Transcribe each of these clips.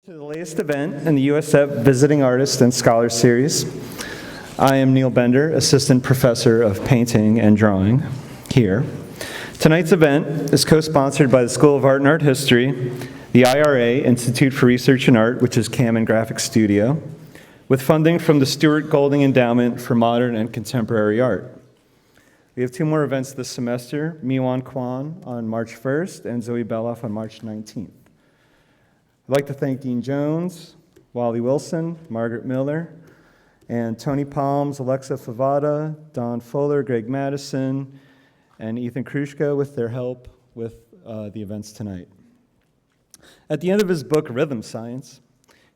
To the latest event in the USF Visiting Artist and Scholar Series. I am Neil Bender, Assistant Professor of Painting and Drawing here. Tonight's event is co-sponsored by the School of Art and Art History, the IRA, Institute for Research in Art, which is CAM and Graphic Studio, with funding from the Stuart Golding Endowment for Modern and Contemporary Art. We have two more events this semester, Miwan Kwan on March 1st and Zoe Beloff on March 19th. I'd like to thank Dean Jones, Wally Wilson, Margaret Miller, and Tony Palms, Alexa Favada, Don Fuller, Greg Madison, and Ethan Krushka with their help with the events tonight. At the end of his book, Rhythm Science,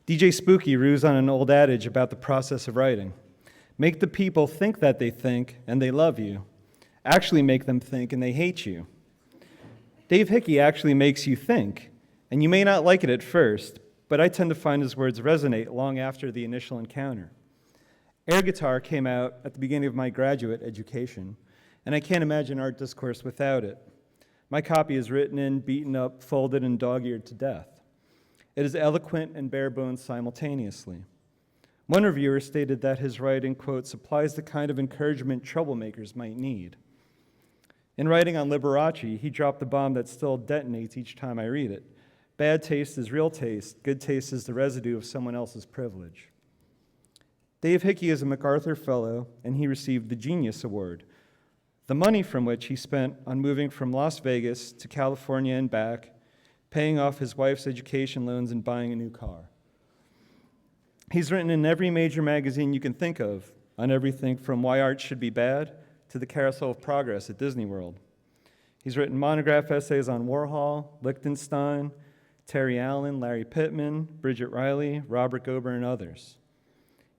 DJ Spooky rues on an old adage about the process of writing. Make the people think that they think and they love you. Actually make them think and they hate you. Dave Hickey actually makes you think. And you may not like it at first, but I tend to find his words resonate long after the initial encounter. Air guitar came out at the beginning of my graduate education, and I can't imagine art discourse without it. My copy is written in, beaten up, folded, and dog-eared to death. It is eloquent and bare bones simultaneously. One reviewer stated that his writing, quote, supplies the kind of encouragement troublemakers might need. In writing on Liberace, he dropped the bomb that still detonates each time I read it. Bad taste is real taste. Good taste is the residue of someone else's privilege. Dave Hickey is a MacArthur Fellow, and he received the Genius Award, the money from which he spent on moving from Las Vegas to California and back, paying off his wife's education loans and buying a new car. He's written in every major magazine you can think of, on everything from Why Art Should Be Bad to the Carousel of Progress at Disney World. He's written monograph essays on Warhol, Lichtenstein, Terry Allen, Larry Pittman, Bridget Riley, Robert Gober, and others.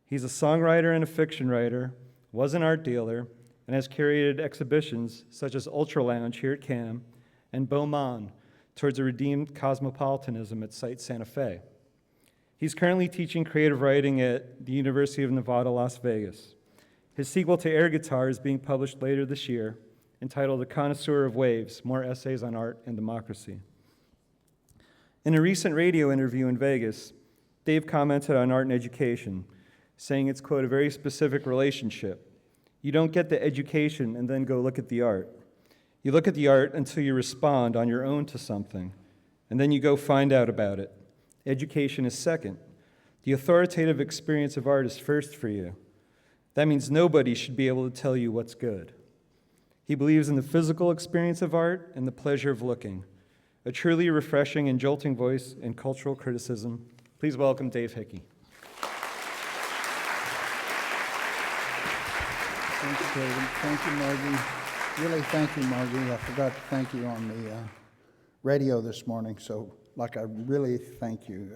He's a songwriter and a fiction writer, was an art dealer, and has curated exhibitions such as Ultra Lounge here at CAM and Beaumont towards a redeemed cosmopolitanism at Site Santa Fe. He's currently teaching creative writing at the University of Nevada, Las Vegas. His sequel to Air Guitar is being published later this year, entitled The Connoisseur of Waves, More Essays on Art and Democracy. In a recent radio interview in Vegas, Dave commented on art and education, saying it's, quote, a very specific relationship. You don't get the education and then go look at the art. You look at the art until you respond on your own to something, and then you go find out about it. Education is second. The authoritative experience of art is first for you. That means nobody should be able to tell you what's good. He believes in the physical experience of art and the pleasure of looking. A truly refreshing and jolting voice in cultural criticism. Please welcome Dave Hickey. Thank you, David. Thank you, Margie. Really, thank you, Margie. I forgot to thank you on the radio this morning, so, I really thank you.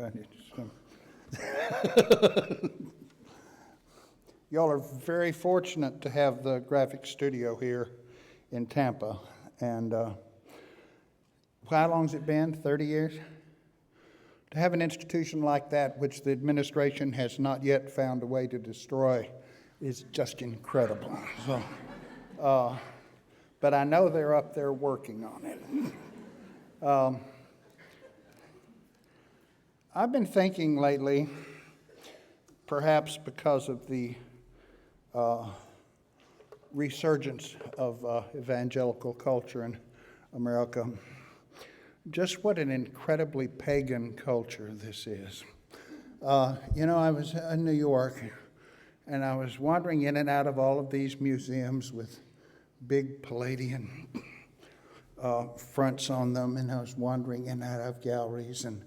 Y'all are very fortunate to have the graphic studio here in Tampa, and how long's it been? 30 years? To have an institution like that, which the administration has not yet found a way to destroy, is just incredible. So, but I know they're up there working on it. I've been thinking lately, perhaps because of the resurgence of evangelical culture in America, just what an incredibly pagan culture this is. I was in New York, and I was wandering in and out of all of these museums with big Palladian fronts on them, and I was wandering in and out of galleries, and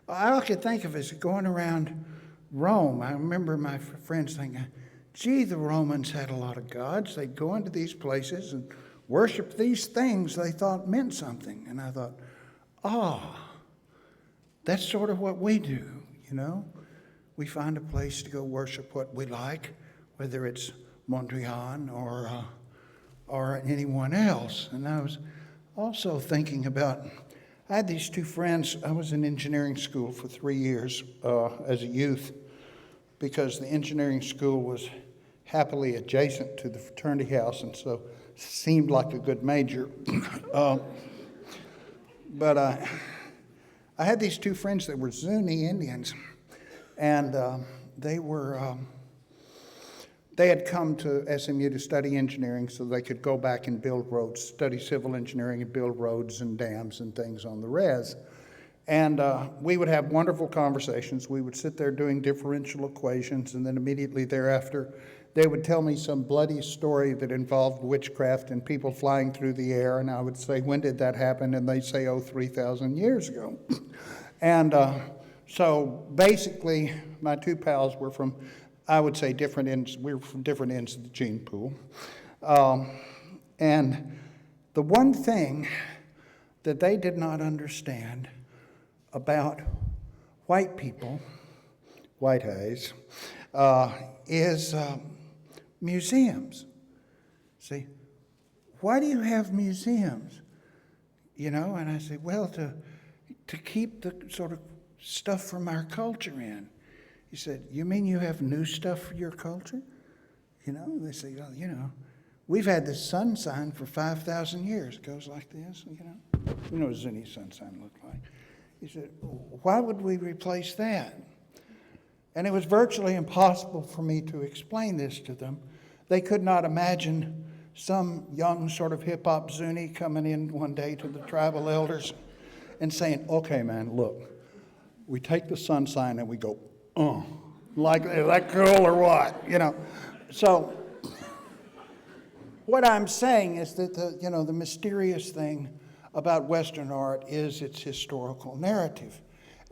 all I could think of is going around Rome. I remember my friends thinking, gee, the Romans had a lot of gods. They'd go into these places and worship these things they thought meant something. And I thought, that's sort of what we do, We find a place to go worship what we like, whether it's Mondrian or anyone else. And I was also thinking about, I had these two friends. I was in engineering school for 3 years as a youth because the engineering school was happily adjacent to the fraternity house, and so seemed like a good major. But I had these two friends that were Zuni Indians, and they had come to SMU to study engineering so they could go back and build roads, study civil engineering and build roads and dams and things on the res. And we would have wonderful conversations. We would sit there doing differential equations, and then immediately thereafter, they would tell me some bloody story that involved witchcraft and people flying through the air, and I would say, when did that happen? And they'd say, 3,000 years ago. And so basically, my two pals were from, I would say, different ends. We were from different ends of the gene pool. And the one thing that they did not understand about white people, white eyes, is museums. See, why do you have museums? You know, and I say, well, to keep the sort of stuff from our culture in. He said, you mean you have new stuff for your culture? You know, they say, well, you know, we've had this sun sign for 5,000 years. It goes like this, you know. You know what a Zuni sun sign looked like. He said, why would we replace that? And it was virtually impossible for me to explain this to them. They could not imagine some young sort of hip-hop Zuni coming in one day to the tribal elders and saying, okay, man, look, we take the sun sign and we go, like, is that cool or what? You know, so what I'm saying is that the mysterious thing about Western art is its historical narrative.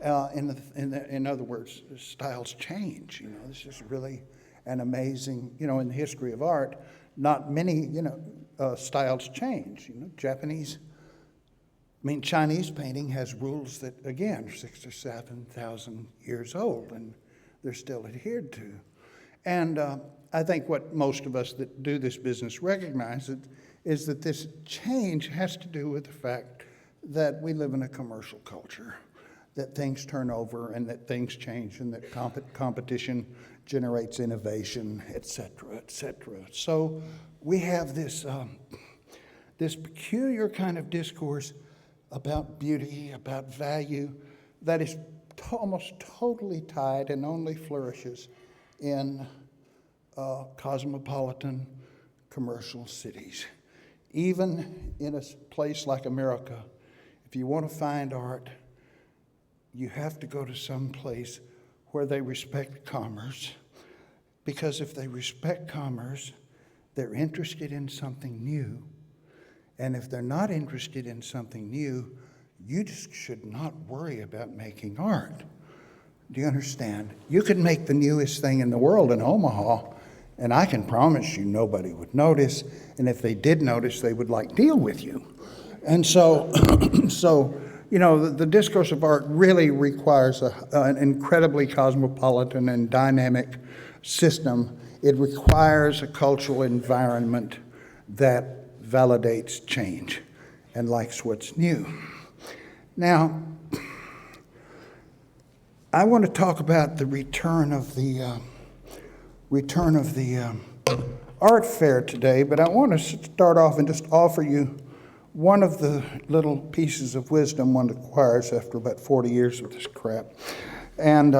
In other words, styles change. You know, this is really an amazing. You know, in the history of art, not many styles change. You know, Chinese painting has rules that again are 6,000 or 7,000 years old, and they're still adhered to. And I think what most of us that do this business recognize is that this change has to do with the fact that we live in a commercial culture, that things turn over and that things change and that competition generates innovation, et cetera, et cetera. So we have this peculiar kind of discourse about beauty, about value, that is almost totally tied and only flourishes in cosmopolitan commercial cities. Even in a place like America, if you want to find art, you have to go to some place where they respect commerce, because if they respect commerce, they're interested in something new. And if they're not interested in something new, you just should not worry about making art. Do you understand? You could make the newest thing in the world in Omaha, and I can promise you nobody would notice. And if they did notice, they would deal with you. And so, you know, the discourse of art really requires an incredibly cosmopolitan and dynamic system. It requires a cultural environment that validates change and likes what's new. Now, I want to talk about the return of the art fair today, but I want to start off and just offer you one of the little pieces of wisdom one acquires after about 40 years of this crap, and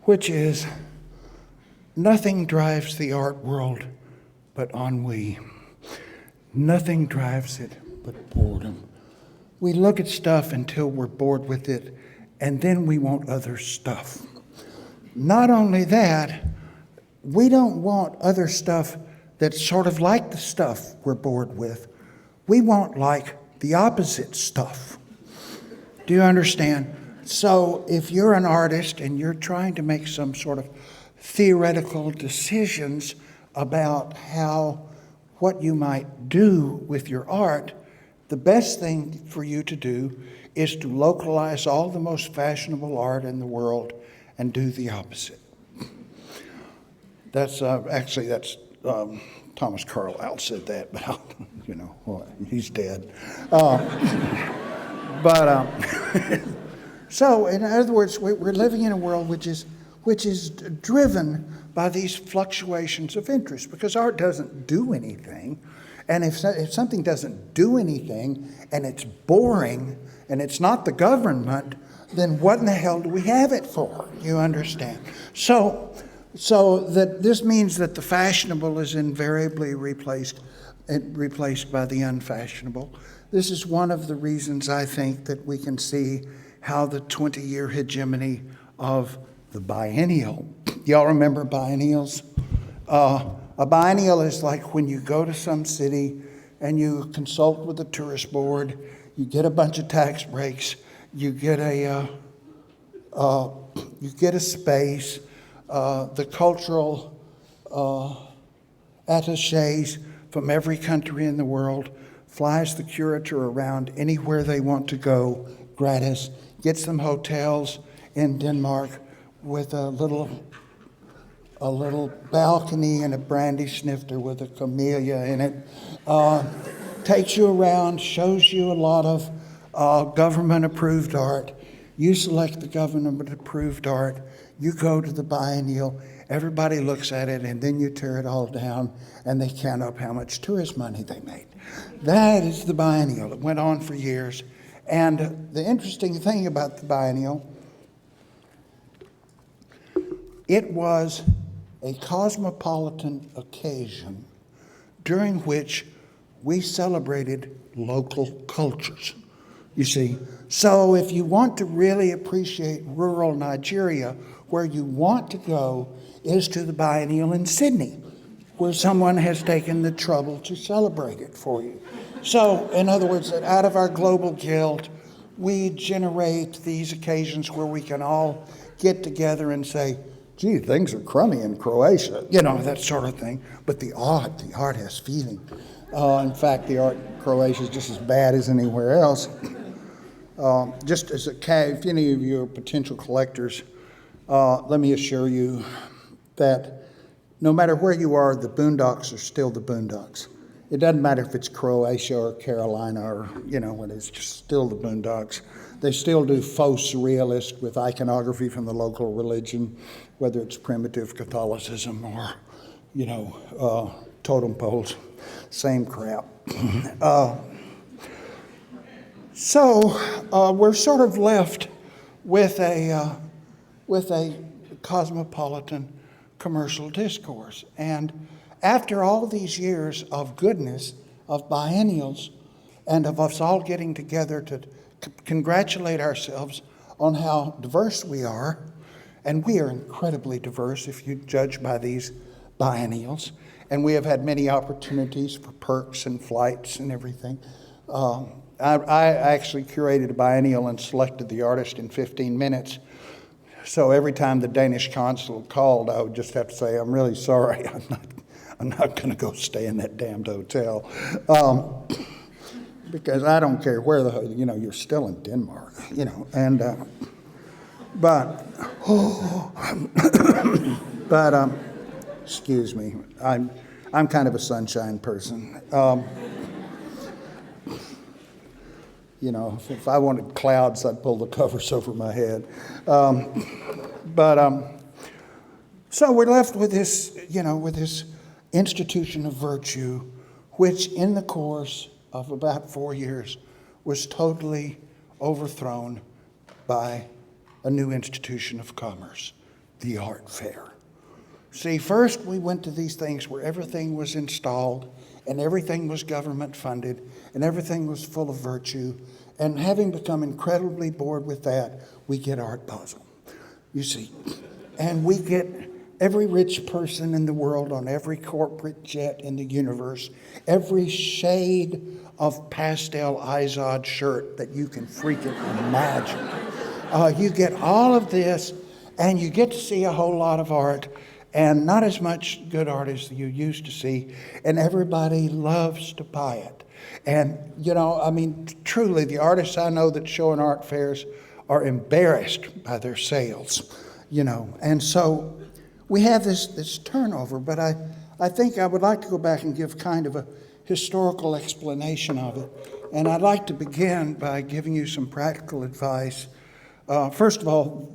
which is, nothing drives the art world but ennui. Nothing drives it but boredom. We look at stuff until we're bored with it, and then we want other stuff. Not only that, we don't want other stuff that's sort of like the stuff we're bored with. We want the opposite stuff. Do you understand? So if you're an artist and you're trying to make some sort of theoretical decisions about what you might do with your art, the best thing for you to do is to localize all the most fashionable art in the world and do the opposite. That's Thomas Carlyle said that, but he's dead. So in other words, we're living in a world which is driven by these fluctuations of interest, because art doesn't do anything. And if something doesn't do anything and it's boring and it's not the government, then what in the hell do we have it for? You understand? So that this means that the fashionable is invariably replaced by the unfashionable. This is one of the reasons I think that we can see how the 20-year hegemony of the biennial. Y'all remember biennials? A biennial is like when you go to some city and you consult with the tourist board, you get a bunch of tax breaks, you get a space, the cultural attaches from every country in the world flies the curator around anywhere they want to go gratis, gets them hotels in Denmark with a little balcony and a brandy snifter with a camellia in it, takes you around, shows you a lot of government-approved art. You select the government-approved art. You go to the biennial. Everybody looks at it, and then you tear it all down, and they count up how much tourist money they made. That is the biennial. It went on for years. And the interesting thing about the biennial, it was a cosmopolitan occasion during which we celebrated local cultures. You see, so if you want to really appreciate rural Nigeria, where you want to go is to the biennial in Sydney, where someone has taken the trouble to celebrate it for you. So, in other words, out of our global guild, we generate these occasions where we can all get together and say, gee, things are crummy in Croatia, that sort of thing. But the art has feeling. In fact, the art in Croatia is just as bad as anywhere else. Just as if any of you are potential collectors, let me assure you that no matter where you are, the boondocks are still the boondocks. It doesn't matter if it's Croatia or Carolina or, it's just still the boondocks. They still do faux surrealist with iconography from the local religion, whether it's primitive Catholicism or, totem poles, same crap. So we're sort of left with a cosmopolitan commercial discourse. And after all these years of goodness, of biennials, and of us all getting together to congratulate ourselves on how diverse we are, and we are incredibly diverse if you judge by these biennials, and we have had many opportunities for perks and flights and everything. I actually curated a biennial and selected the artist in 15 minutes. So every time the Danish consul called, I would just have to say, I'm really sorry, I'm not going to go stay in that damned hotel. Because I don't care where you're still in Denmark, but excuse me, I'm kind of a sunshine person. If I wanted clouds, I'd pull the covers over my head. So we're left with this, with this institution of virtue, which in the course of about 4 years was totally overthrown by a new institution of commerce, the art fair. See, first we went to these things where everything was installed and everything was government funded and everything was full of virtue. And having become incredibly bored with that, we get Art Basel, you see. And we get every rich person in the world on every corporate jet in the universe, every shade of pastel Izod shirt that you can freaking imagine. You get all of this, and you get to see a whole lot of art, and not as much good art as you used to see, and everybody loves to buy it. And, truly, the artists I know that show in art fairs are embarrassed by their sales, And so we have this turnover, but I think I would like to go back and give kind of a historical explanation of it. And I'd like to begin by giving you some practical advice. First of all,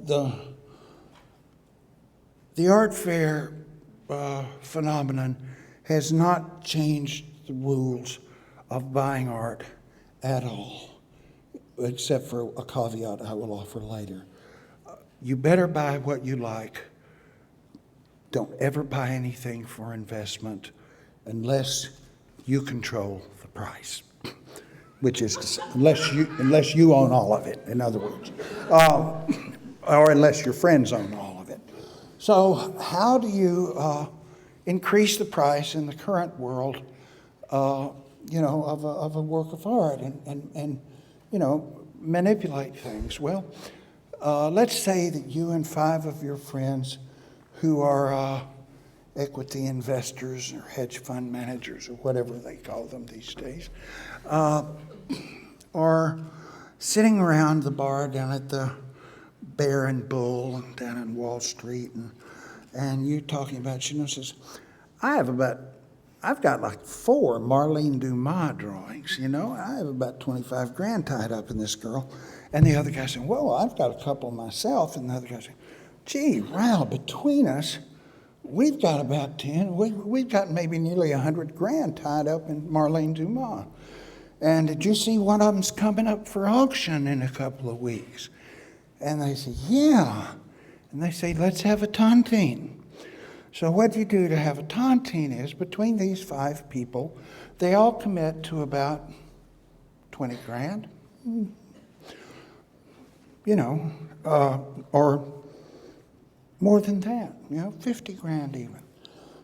the art fair phenomenon has not changed the rules of buying art at all. except for a caveat I will offer later. You better buy what you like. Don't ever buy anything for investment unless you control the price, which is to say, unless you own all of it, in other words, or unless your friends own all of it. So how do you increase the price in the current world, of a work of art and manipulate things? Well, let's say that you and 5 of your friends who are equity investors or hedge fund managers or whatever they call them these days, are sitting around the bar down at the Bear and Bull down in Wall Street, and you're talking about, says, I've got like 4 Marlene Dumas drawings, I have about 25 grand tied up in this girl. And the other guy said, well, I've got a couple myself. And the other guy said, gee, Ral, between us, we've got about 10. We've got maybe nearly 100 grand tied up in Marlene Dumas. And did you see one of them's coming up for auction in a couple of weeks? And they say, yeah. And they say, let's have a tontine. So what you do to have a tontine is, between these 5 people, they all commit to about 20 grand. Or more than that, 50 grand even.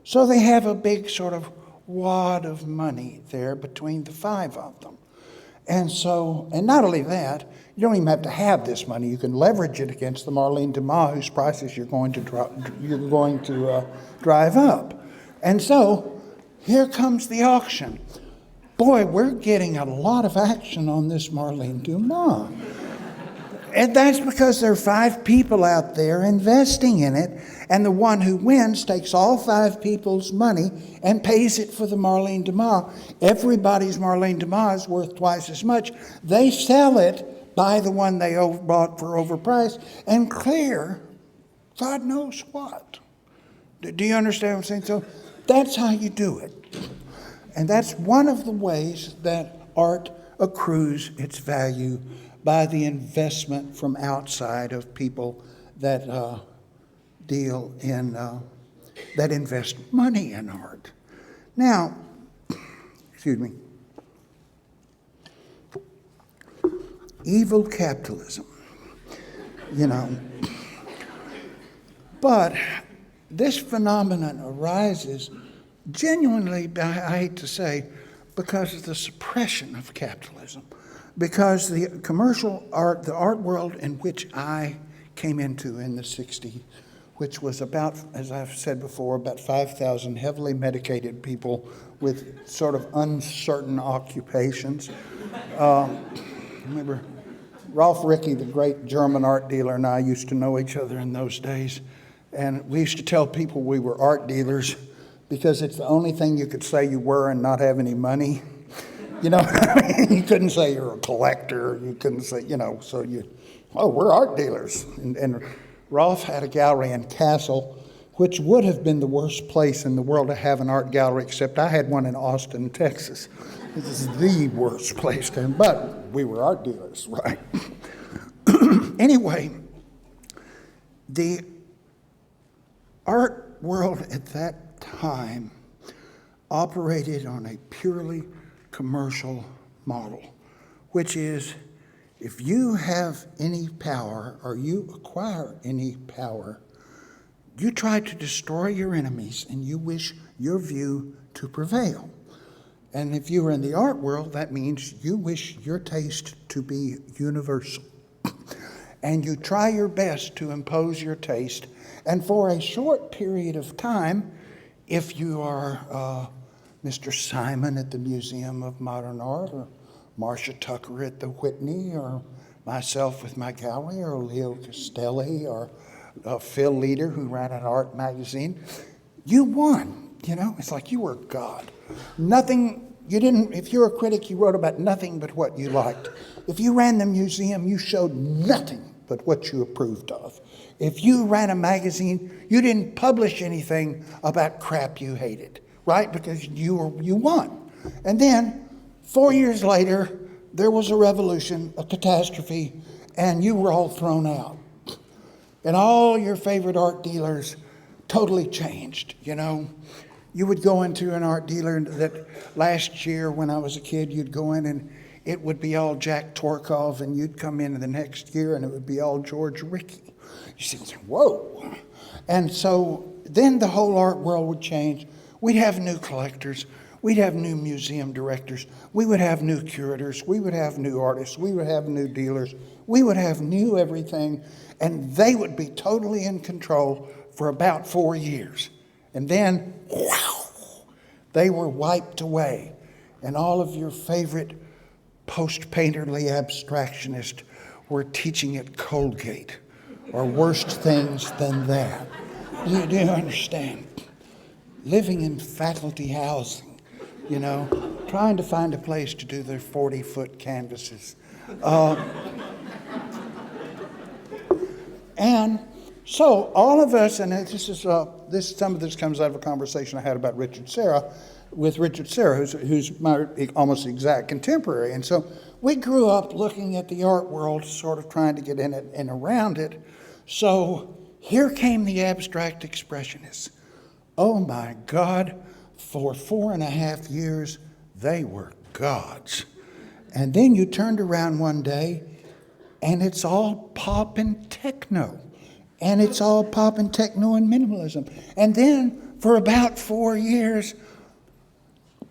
So they have a big sort of wad of money there between the 5 of them. And not only that, you don't even have to have this money. You can leverage it against the Marlene Dumas, whose prices you're going to drive up. And so here comes the auction. Boy, we're getting a lot of action on this Marlene Dumas. And that's because there are 5 people out there investing in it, and the one who wins takes all 5 people's money and pays it for the Marlene Dumas. Everybody's Marlene Dumas is worth twice as much. They sell it, buy the one they bought for overpriced, and clear God knows what. Do you understand what I'm saying? So that's how you do it. And that's one of the ways that art accrues its value, by the investment from outside of people that that invest money in art. Now, evil capitalism, But this phenomenon arises genuinely, I hate to say, because of the suppression of capitalism. Because the commercial art, the art world in which I came into in the 60s, which was about, as I've said before, about 5,000 heavily medicated people with sort of uncertain occupations. Remember, Rolf Rickey, the great German art dealer, and I used to know each other in those days. And we used to tell people we were art dealers because it's the only thing you could say you were and not have any money. You couldn't say you're a collector. You couldn't say, we're art dealers. And Rolf had a gallery in Kassel, which would have been the worst place in the world to have an art gallery, except I had one in Austin, Texas. This is the worst place to have, but we were art dealers, right? Anyway, the art world at that time operated on a purely commercial model, which is, if you have any power or you acquire any power, you try to destroy your enemies and you wish your view to prevail. And if you are in the art world, that means you wish your taste to be universal. And you try your best to impose your taste. And for a short period of time, if you are Mr. Simon at the Museum of Modern Art, or Marsha Tucker at the Whitney, or myself with my gallery, or Leo Castelli, or Phil Leader, who ran an art magazine, you won. It's like you were God. If you're a critic, you wrote about nothing but what you liked. If you ran the museum, you showed nothing but what you approved of. If you ran a magazine, you didn't publish anything about crap you hated, right? Because you won. And then 4 years later, there was a revolution, a catastrophe, and you were all thrown out. And all your favorite art dealers totally changed, you know. You would go into an art dealer that last year when I was a kid, you'd go in and it would be all Jack Torkov, and you'd come in the next year and it would be all George Rickey. You said, whoa. And so then the whole art world would change. We'd have new collectors. We'd have new museum directors. We would have new curators. We would have new artists. We would have new dealers. We would have new everything. And they would be totally in control for about 4 years. And then, wow, they were wiped away. And all of your favorite post-painterly abstractionists were teaching at Colgate, or worse things than that. Do you understand? Living in faculty housing, you know, trying to find a place to do their 40-foot canvases. And so all of us, and some of this comes out of a conversation I had about Serra, who's my almost exact contemporary. And so we grew up looking at the art world, sort of trying to get in it and around it. So here came the abstract expressionists. Oh my God, for 4.5 years, they were gods. And then you turned around one day, and it's all pop and techno. And it's all pop and techno and minimalism. And then for about 4 years,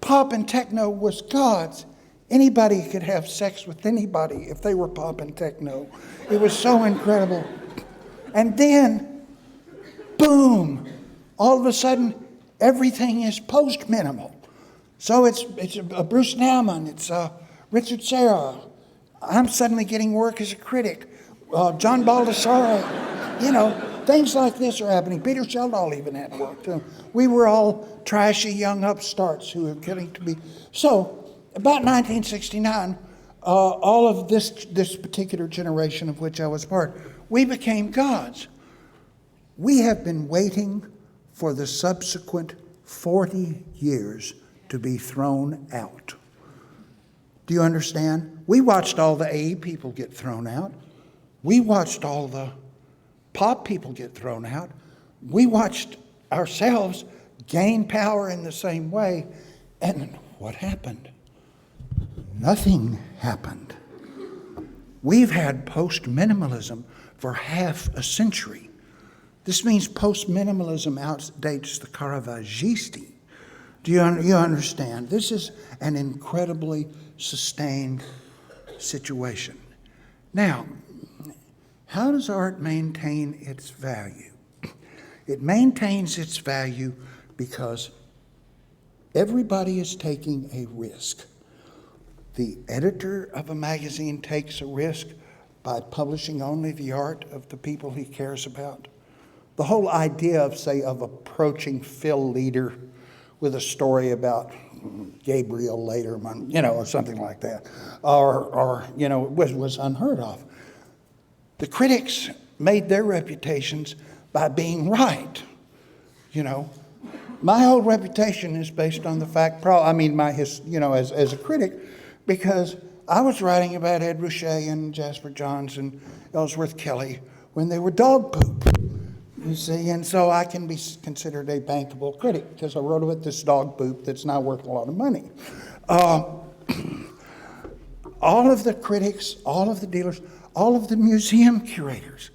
pop and techno was gods. Anybody could have sex with anybody if they were pop and techno. It was so incredible. And then, boom, all of a sudden, everything is post-minimal. So it's Bruce Nauman, it's Richard Serra. I'm suddenly getting work as a critic. John Baldessari, you know, things like this are happening. Peter Sheldall even had work. We were all trashy young upstarts who were getting to be. So, about 1969, all of this particular generation of which I was part, we became gods. We have been waiting for the subsequent 40 years to be thrown out. Do you understand? We watched all the AE people get thrown out. We watched all the pop people get thrown out. We watched ourselves gain power in the same way. And what happened? Nothing happened. We've had post-minimalism for half a century. This means post-minimalism outdates the Caravaggiste. Do you understand? This is an incredibly sustained situation. Now, how does art maintain its value? It maintains its value because everybody is taking a risk. The editor of a magazine takes a risk by publishing only the art of the people he cares about. The whole idea of approaching Phil Leader with a story about Gabriel Lederman, you know, or something like that, or you know, was unheard of. The critics made their reputations by being right. You know, my whole reputation is based on the fact, as a critic, because I was writing about Ed Ruscha and Jasper Johns and Ellsworth Kelly when they were dog poop. You see, and so I can be considered a bankable critic because I wrote about this dog poop that's now worth a lot of money. All of the critics, all of the dealers, all of the museum curators.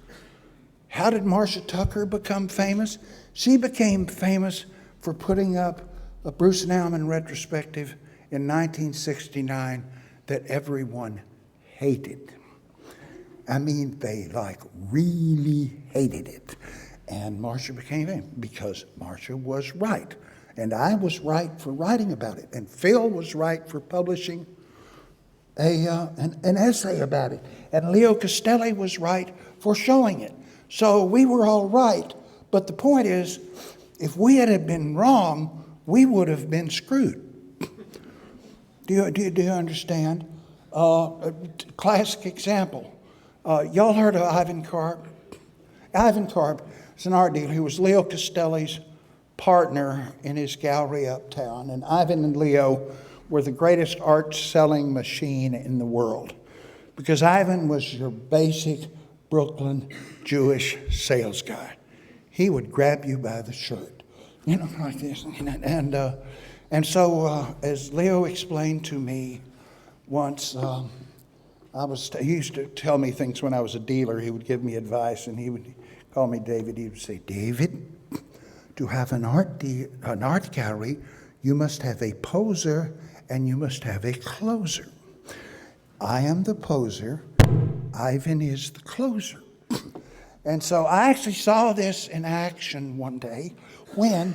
How did Marsha Tucker become famous? She became famous for putting up a Bruce Nauman retrospective in 1969 that everyone hated. I mean, they really hated it. And Marsha became famous because Marsha was right. And I was right for writing about it. And Phil was right for publishing an essay about it. And Leo Castelli was right for showing it. So we were all right. But the point is, if we had been wrong, we would have been screwed. Do you understand? Classic example. Y'all heard of Ivan Karp? Ivan Karp is an art dealer who was Leo Castelli's partner in his gallery uptown. And Ivan and Leo were the greatest art selling machine in the world, because Ivan was your basic Brooklyn Jewish sales guy. He would grab you by the shirt, like this. And so, as Leo explained to me once, he used to tell me things when I was a dealer. He would give me advice, and he would call me David. He would say, David, to have an art gallery, you must have a poser and you must have a closer. I am the poser. Ivan is the closer. And so I actually saw this in action one day when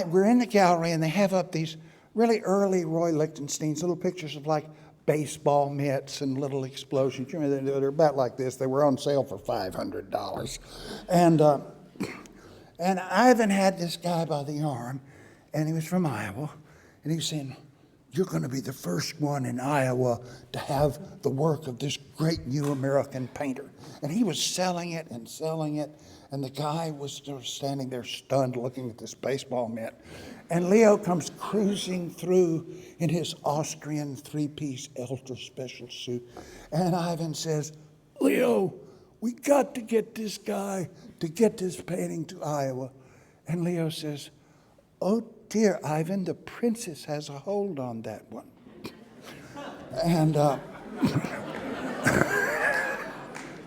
we're in the gallery, and they have up these really early Roy Lichtenstein's little pictures of like baseball mitts and little explosions. They're about like this. They were on sale for $500. And Ivan had this guy by the arm, and he was from Iowa, and he was saying, you're going to be the first one in Iowa to have the work of this great new American painter. And he was selling it, and the guy was standing there stunned looking at this baseball mitt. And Leo comes cruising through in his Austrian three-piece ultra special suit. And Ivan says, Leo, we got to get this guy to get this painting to Iowa. And Leo says, oh dear, Ivan, the princess has a hold on that one. And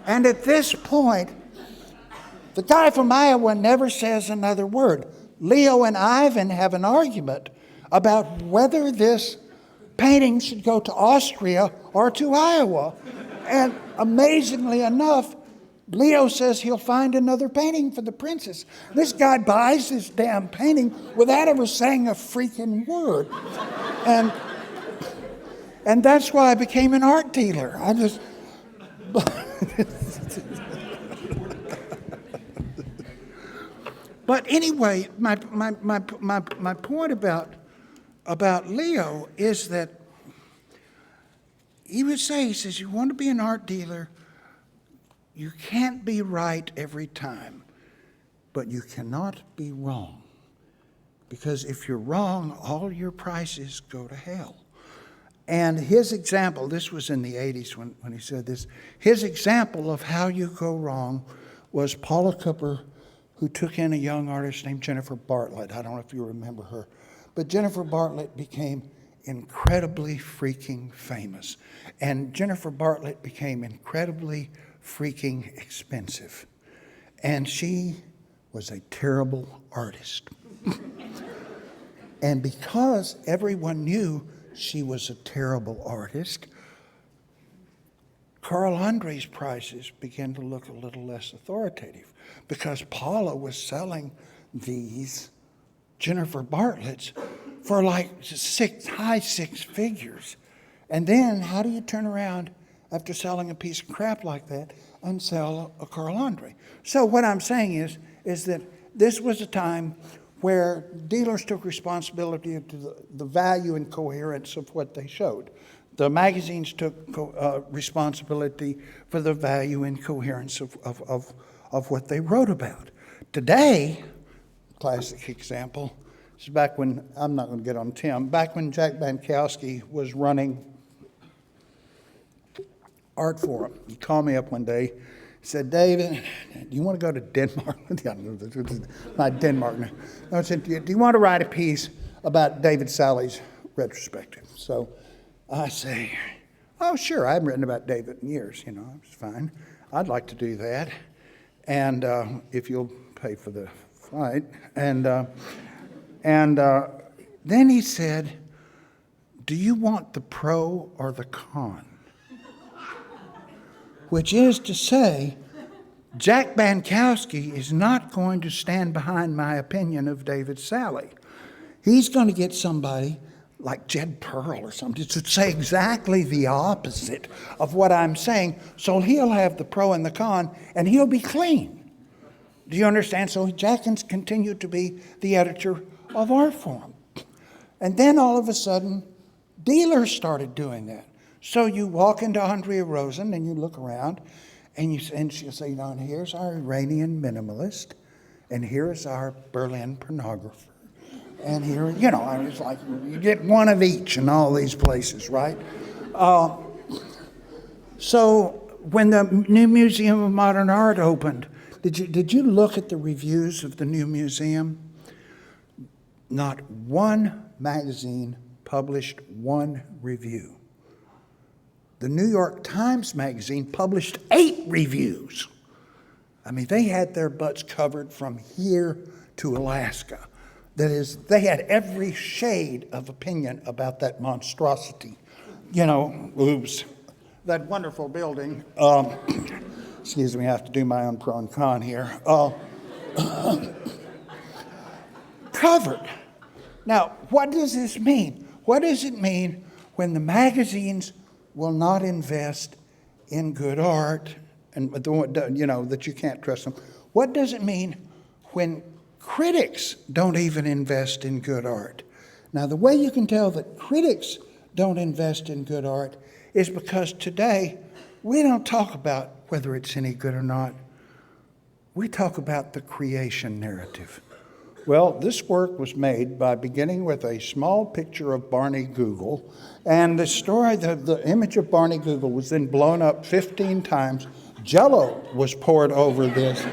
and at this point, the guy from Iowa never says another word. Leo and Ivan have an argument about whether this painting should go to Austria or to Iowa. And amazingly enough, Leo says he'll find another painting for the princess. This guy buys this damn painting without ever saying a freaking word. And that's why I became an art dealer. But anyway, my point about Leo is that he says, you want to be an art dealer, you can't be right every time, but you cannot be wrong. Because if you're wrong, all your prices go to hell. And his example, this was in the 80s when he said this, his example of how you go wrong was Paula Cooper, who took in a young artist named Jennifer Bartlett. I don't know if you remember her. But Jennifer Bartlett became incredibly freaking famous. And Jennifer Bartlett became incredibly freaking expensive. And she was a terrible artist. And because everyone knew she was a terrible artist, Carl Andre's prices began to look a little less authoritative because Paula was selling these Jennifer Bartletts for like high six figures. And then how do you turn around after selling a piece of crap like that and sell a Carl Andre? So what I'm saying is that this was a time where dealers took responsibility to the value and coherence of what they showed. The magazines took responsibility for the value and coherence of what they wrote about. Today, classic example, is back when, I'm not going to get on Tim, back when Jack Bankowski was running Art Forum. He called me up one day, said, David, do you want to go to Denmark? Not Denmark. No. I said, do you want to write a piece about David Sally's retrospective? So I say, oh, sure, I haven't written about David in years, it's fine. I'd like to do that, and if you'll pay for the flight. And then he said, do you want the pro or the con? Which is to say, Jack Bankowski is not going to stand behind my opinion of David Sally. He's going to get somebody like Jed Pearl or something to say exactly the opposite of what I'm saying. So he'll have the pro and the con, and he'll be clean. Do you understand? So Jack can continue to be the editor of Art Forum. And then all of a sudden, dealers started doing that. So you walk into Andrea Rosen and you look around and she'll say, and here's our Iranian minimalist and here's our Berlin pornographer. And here, I was like, you get one of each in all these places, right? So when the new Museum of Modern Art opened, did you look at the reviews of the new museum? Not one magazine published one review. The New York Times magazine published 8 reviews. I mean, they had their butts covered from here to Alaska. That is, they had every shade of opinion about that monstrosity. Oops, that wonderful building. Excuse me, I have to do my own pro and con here. Covered. Now, what does this mean? What does it mean when the magazines will not invest in good art, and that you can't trust them? What does it mean when critics don't even invest in good art? Now, the way you can tell that critics don't invest in good art is because today we don't talk about whether it's any good or not. We talk about the creation narrative. Well, this work was made by beginning with a small picture of Barney Google, and the story, the image of Barney Google was then blown up 15 times. Jell-O was poured over this.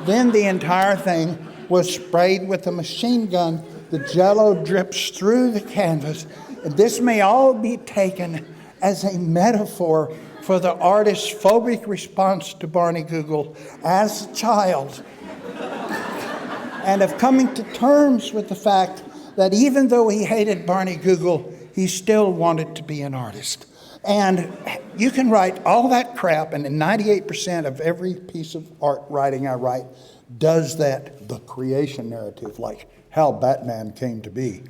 Then the entire thing was sprayed with a machine gun. The Jell-O drips through the canvas. And this may all be taken as a metaphor for the artist's phobic response to Barney Google as a child, and of coming to terms with the fact that even though he hated Barney Google, he still wanted to be an artist. And you can write all that crap, and 98% of every piece of art writing I write does that, the creation narrative, like how Batman came to be.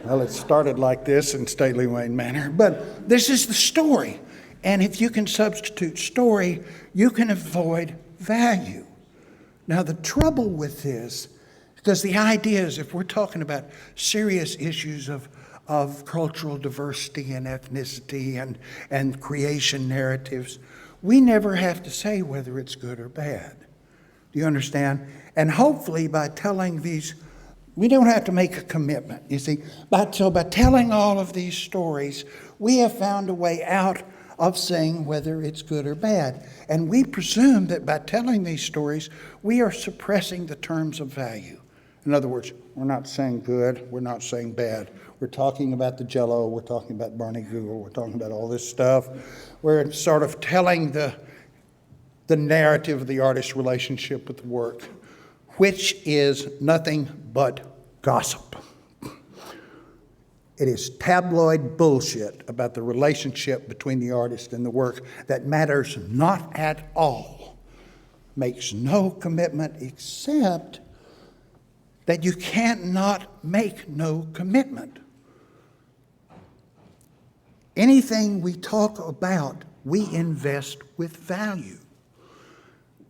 Well, it started like this in stately Wayne Manor, but this is the story. And if you can substitute story, you can avoid value. Now, the trouble with this, because the idea is if we're talking about serious issues of cultural diversity and ethnicity and creation narratives, we never have to say whether it's good or bad. Do you understand? And hopefully by telling these, we don't have to make a commitment, you see. So by telling all of these stories, we have found a way out of saying whether it's good or bad. And we presume that by telling these stories, we are suppressing the terms of value. In other words, we're not saying good, we're not saying bad. We're talking about the Jell-O, we're talking about Barney Google, we're talking about all this stuff. We're sort of telling the narrative of the artist's relationship with the work, which is nothing but gossip. It is tabloid bullshit about the relationship between the artist and the work that matters not at all, makes no commitment except that you can't not make no commitment. Anything we talk about, we invest with value,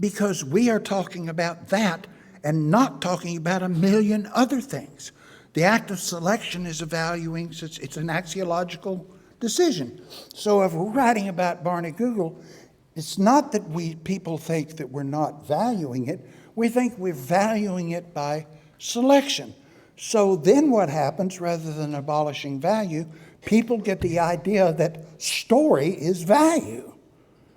because we are talking about that and not talking about a million other things. The act of selection is evaluating, it's an axiological decision. So if we're writing about Barney Google, it's not that people think that we're not valuing it, we think we're valuing it by selection. So then what happens, rather than abolishing value, people get the idea that story is value.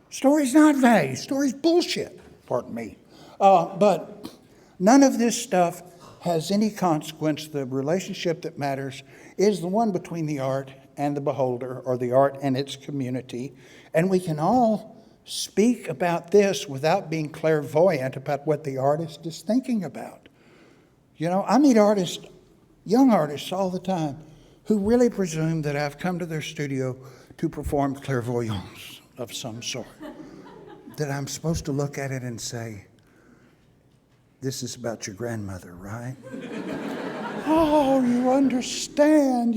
Story's not value, story's bullshit, pardon me. But none of this stuff has any consequence. The relationship that matters is the one between the art and the beholder, or the art and its community. And we can all speak about this without being clairvoyant about what the artist is thinking about. I meet artists, young artists all the time, who really presume that I've come to their studio to perform clairvoyance of some sort. That I'm supposed to look at it and say, this is about your grandmother, right? Oh, you understand.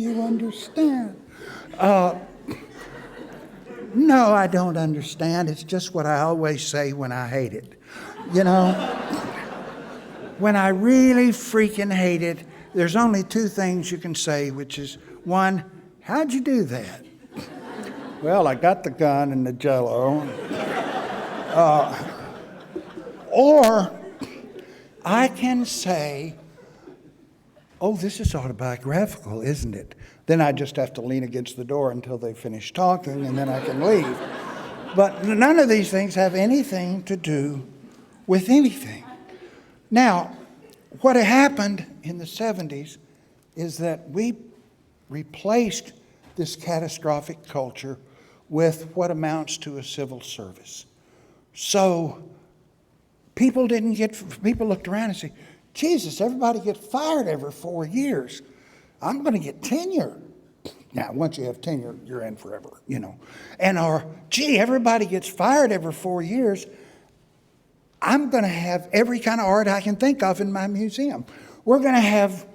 No, I don't understand. It's just what I always say when I hate it. When I really freaking hate it, there's only 2 things you can say, which is, 1, how'd you do that? Well, I got the gun and the Jell-O. Or I can say, oh, this is autobiographical, isn't it? Then I just have to lean against the door until they finish talking, and then I can leave. But none of these things have anything to do with anything. Now, what happened in the 70s is that we replaced this catastrophic culture with what amounts to a civil service. So people looked around and said, Jesus, everybody gets fired every 4 years. I'm going to get tenure. Now, once you have tenure, you're in forever, you know. Gee, everybody gets fired every 4 years. I'm going to have every kind of art I can think of in my museum. We're going to have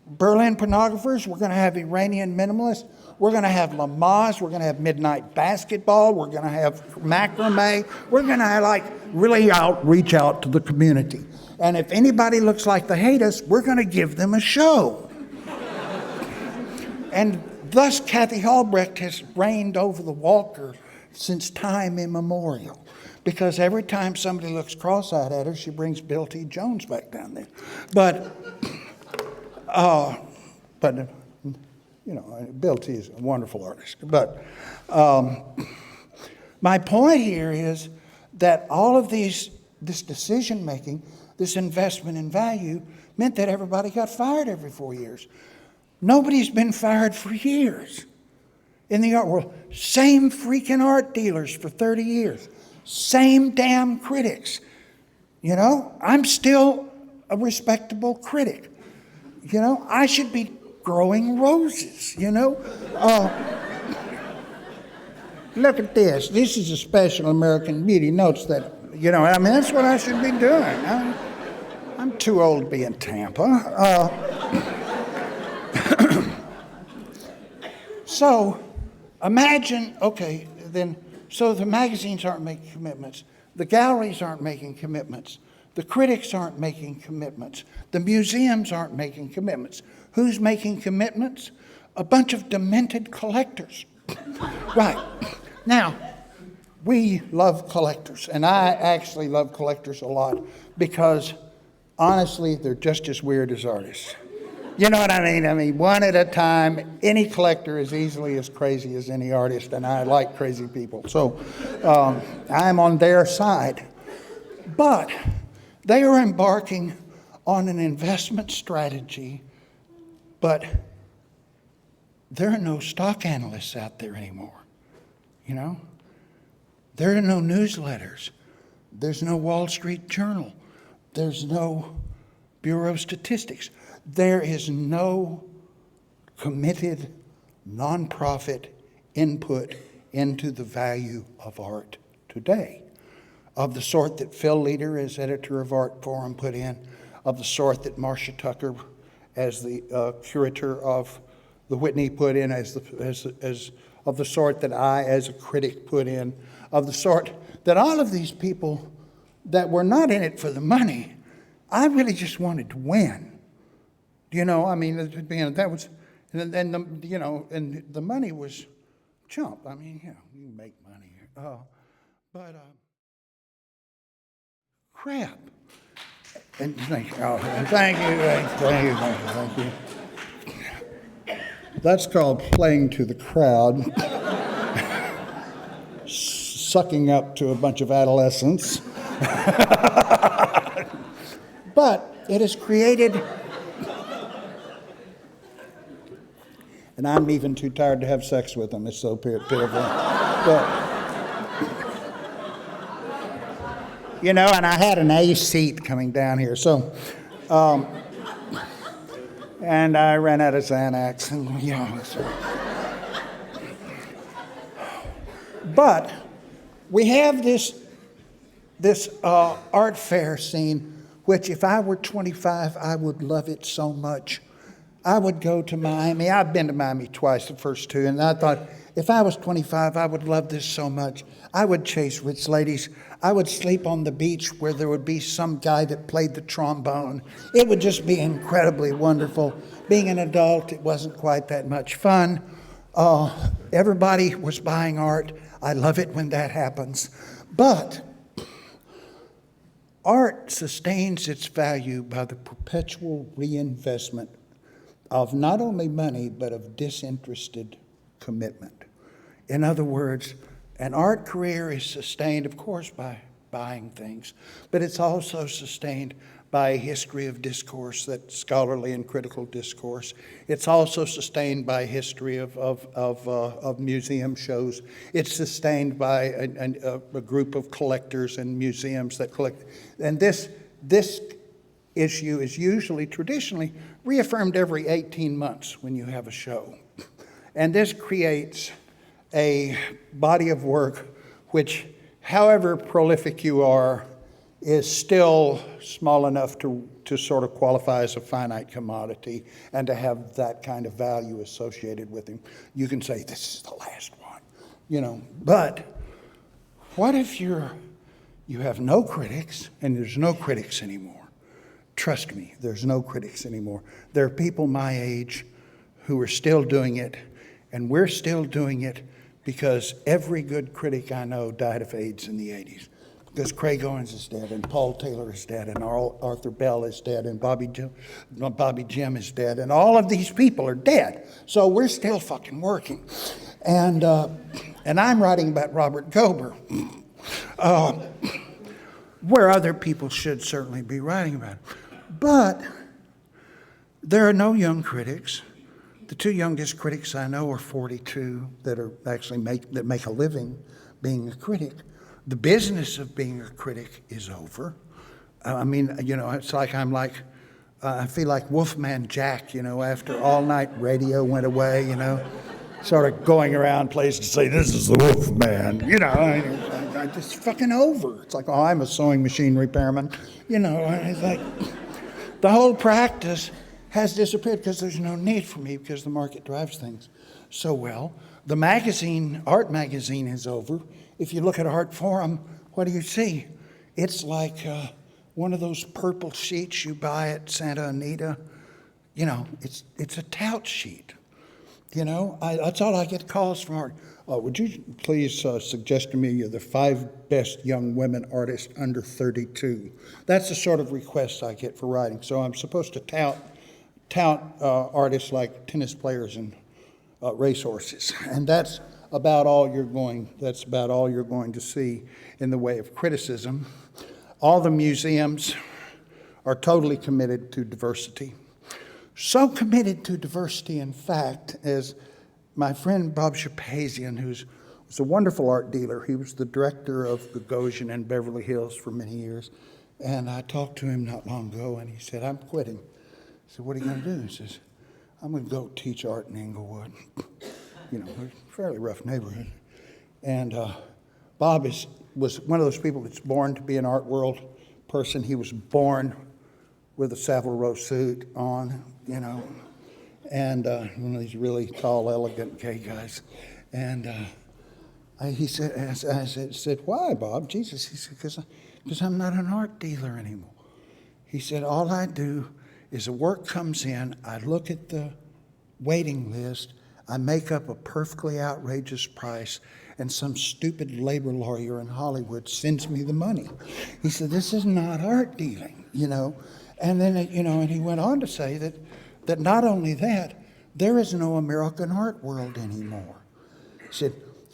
Berlin pornographers. We're going to have Iranian minimalists. We're going to have Lamaze. We're going to have midnight basketball. We're going to have macrame. We're going to really reach out to the community. And if anybody looks like they hate us, we're going to give them a show. And thus, Kathy Halbrecht has reigned over the Walker since time immemorial. Because every time somebody looks cross-eyed at her, she brings Bill T. Jones back down there. But you know, Bill T. is a wonderful artist. But my point here is that all of this decision-making, this investment in value, meant that everybody got fired every 4 years. Nobody's been fired for years in the art world. Same freaking art dealers for 30 years. Same damn critics. You know, I'm still a respectable critic. You know, I should be growing roses, you know. Look at this. This is a special American Beauty. Notes that, you know, I mean, that's what I should be doing. I'm too old to be in Tampa. So imagine, okay, then, so the magazines aren't making commitments. The galleries aren't making commitments. The critics aren't making commitments. The museums aren't making commitments. Who's making commitments? A bunch of demented collectors. Right. Now, we love collectors, and I actually love collectors a lot because, honestly, they're just as weird as artists. You know what I mean? I mean, one at a time. Any collector is easily as crazy as any artist, and I like crazy people. So I'm on their side. But they are embarking on an investment strategy, but there are no stock analysts out there anymore, you know? There are no newsletters. There's no Wall Street Journal. There's no Bureau of Statistics. There is no committed nonprofit input into the value of art today, of the sort that Phil Leader, as editor of Art Forum, put in, of the sort that Marsha Tucker, as the curator of the Whitney, put in, of the sort that I, as a critic, put in, of the sort that all of these people that were not in it for the money, I really just wanted to win. You know, I mean, that was, and the money was chump. I mean, you know, you make money. Crap. And thank you. That's called playing to the crowd, sucking up to a bunch of adolescents. But it has created, and I'm even too tired to have sex with them. It's so pitiful. But, you know, and I had an A seat coming down here. So, and I ran out of Xanax. And, you know, so. But we have this art fair scene, which if I were 25, I would love it so much. I would go to Miami. I've been to Miami twice, the first two, and I thought, if I was 25, I would love this so much. I would chase rich ladies. I would sleep on the beach where there would be some guy that played the trombone. It would just be incredibly wonderful. Being an adult, it wasn't quite that much fun. Everybody was buying art. I love it when that happens. But art sustains its value by the perpetual reinvestment of not only money, but of disinterested commitment. In other words, an art career is sustained, of course, by buying things, but it's also sustained by a history of discourse, that scholarly and critical discourse. It's also sustained by a history of museum shows. It's sustained by a group of collectors and museums that collect. And this issue is usually, traditionally, reaffirmed every 18 months when you have a show. And this creates a body of work which, however prolific you are, is still small enough to sort of qualify as a finite commodity and to have that kind of value associated with him. You can say, this is the last one, But what if you have no critics, and there's no critics anymore? Trust me, there's no critics anymore. There are people my age who are still doing it, and we're still doing it because every good critic I know died of AIDS in the 80s. Because Craig Owens is dead, and Paul Taylor is dead, and Arthur Bell is dead, and Bobby Jim is dead, and all of these people are dead. So we're still fucking working. And I'm writing about Robert Gober, where other people should certainly be writing about it. But there are no young critics. The two youngest critics I know are 42 that are actually make a living being a critic. The business of being a critic is over. It's like I feel like Wolfman Jack, after all night radio went away, sort of going around places to say, this is the Wolfman, it's fucking over. It's like, I'm a sewing machine repairman, it's like, the whole practice has disappeared because there's no need for me because the market drives things so well. The art magazine is over. If you look at Art Forum, what do you see? It's like one of those purple sheets you buy at Santa Anita. It's a tout sheet. That's all I get calls from art. Would you please suggest to me the 5 best young women artists under 32? That's the sort of requests I get for writing. So I'm supposed to tout artists like tennis players and racehorses, and that's about all you're going to see in the way of criticism. All the museums are totally committed to diversity. So committed to diversity, in fact, as my friend Bob Shapazian, who was a wonderful art dealer, he was the director of Gagosian in Beverly Hills for many years, and I talked to him not long ago, and he said, I'm quitting. I said, what are you going to do? He says, I'm going to go teach art in Inglewood. A fairly rough neighborhood. And Bob was one of those people that's born to be an art world person. He was born with a Savile Row suit on, and one of these really tall, elegant gay guys. And he said, I said, why, Bob? Jesus, he said, because I'm not an art dealer anymore. He said, all I do is a work comes in, I look at the waiting list, I make up a perfectly outrageous price, and some stupid labor lawyer in Hollywood sends me the money. He said, this is not art dealing, And then, and he went on to say that not only that, there is no American art world anymore. He said,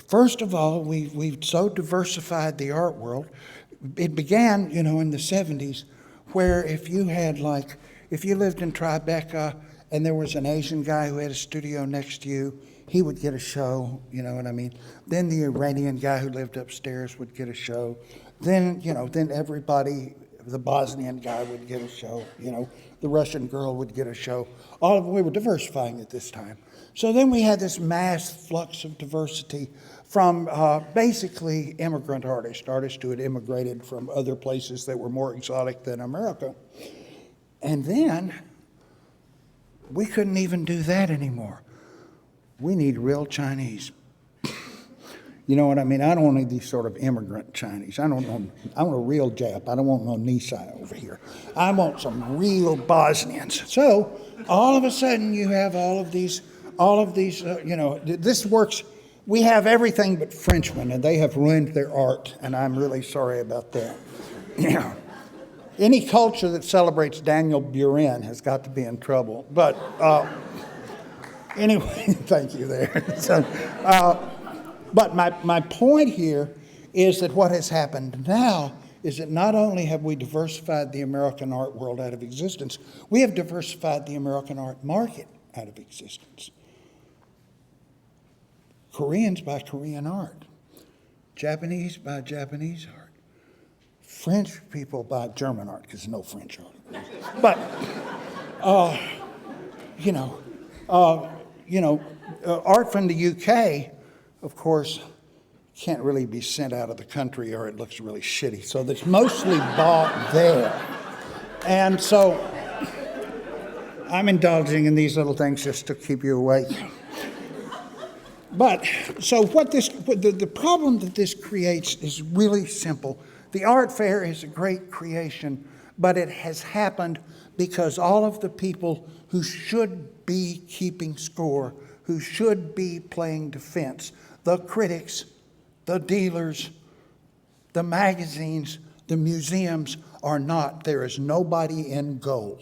first of all, we've so diversified the art world. It began, in the 70s, where if you lived in Tribeca and there was an Asian guy who had a studio next to you, he would get a show, you know what I mean? Then the Iranian guy who lived upstairs would get a show. Then everybody, the Bosnian guy would get a show, the Russian girl would get a show. We were diversifying at this time. So then we had this mass flux of diversity from basically immigrant artists who had immigrated from other places that were more exotic than America. And then we couldn't even do that anymore. We need real Chinese. You know what I mean? I don't want these sort of immigrant Chinese. I want a real Jap. I don't want no Nisai over here. I want some real Bosnians. So all of a sudden you have all of these, this works. We have everything but Frenchmen, and they have ruined their art, and I'm really sorry about that. Any culture that celebrates Daniel Buren has got to be in trouble. But anyway, thank you there. So, but my point here is that what has happened now is that not only have we diversified the American art world out of existence, we have diversified the American art market out of existence. Koreans buy Korean art. Japanese buy Japanese art. French people buy German art, because there's no French art. But, art from the UK, of course, can't really be sent out of the country or it looks really shitty. So it's mostly bought there. And so I'm indulging in these little things just to keep you awake. But, so the problem that this creates is really simple. The art fair is a great creation, but it has happened because all of the people who should be keeping score, who should be playing defense, the critics, the dealers, the magazines, the museums are not. There is nobody in goal.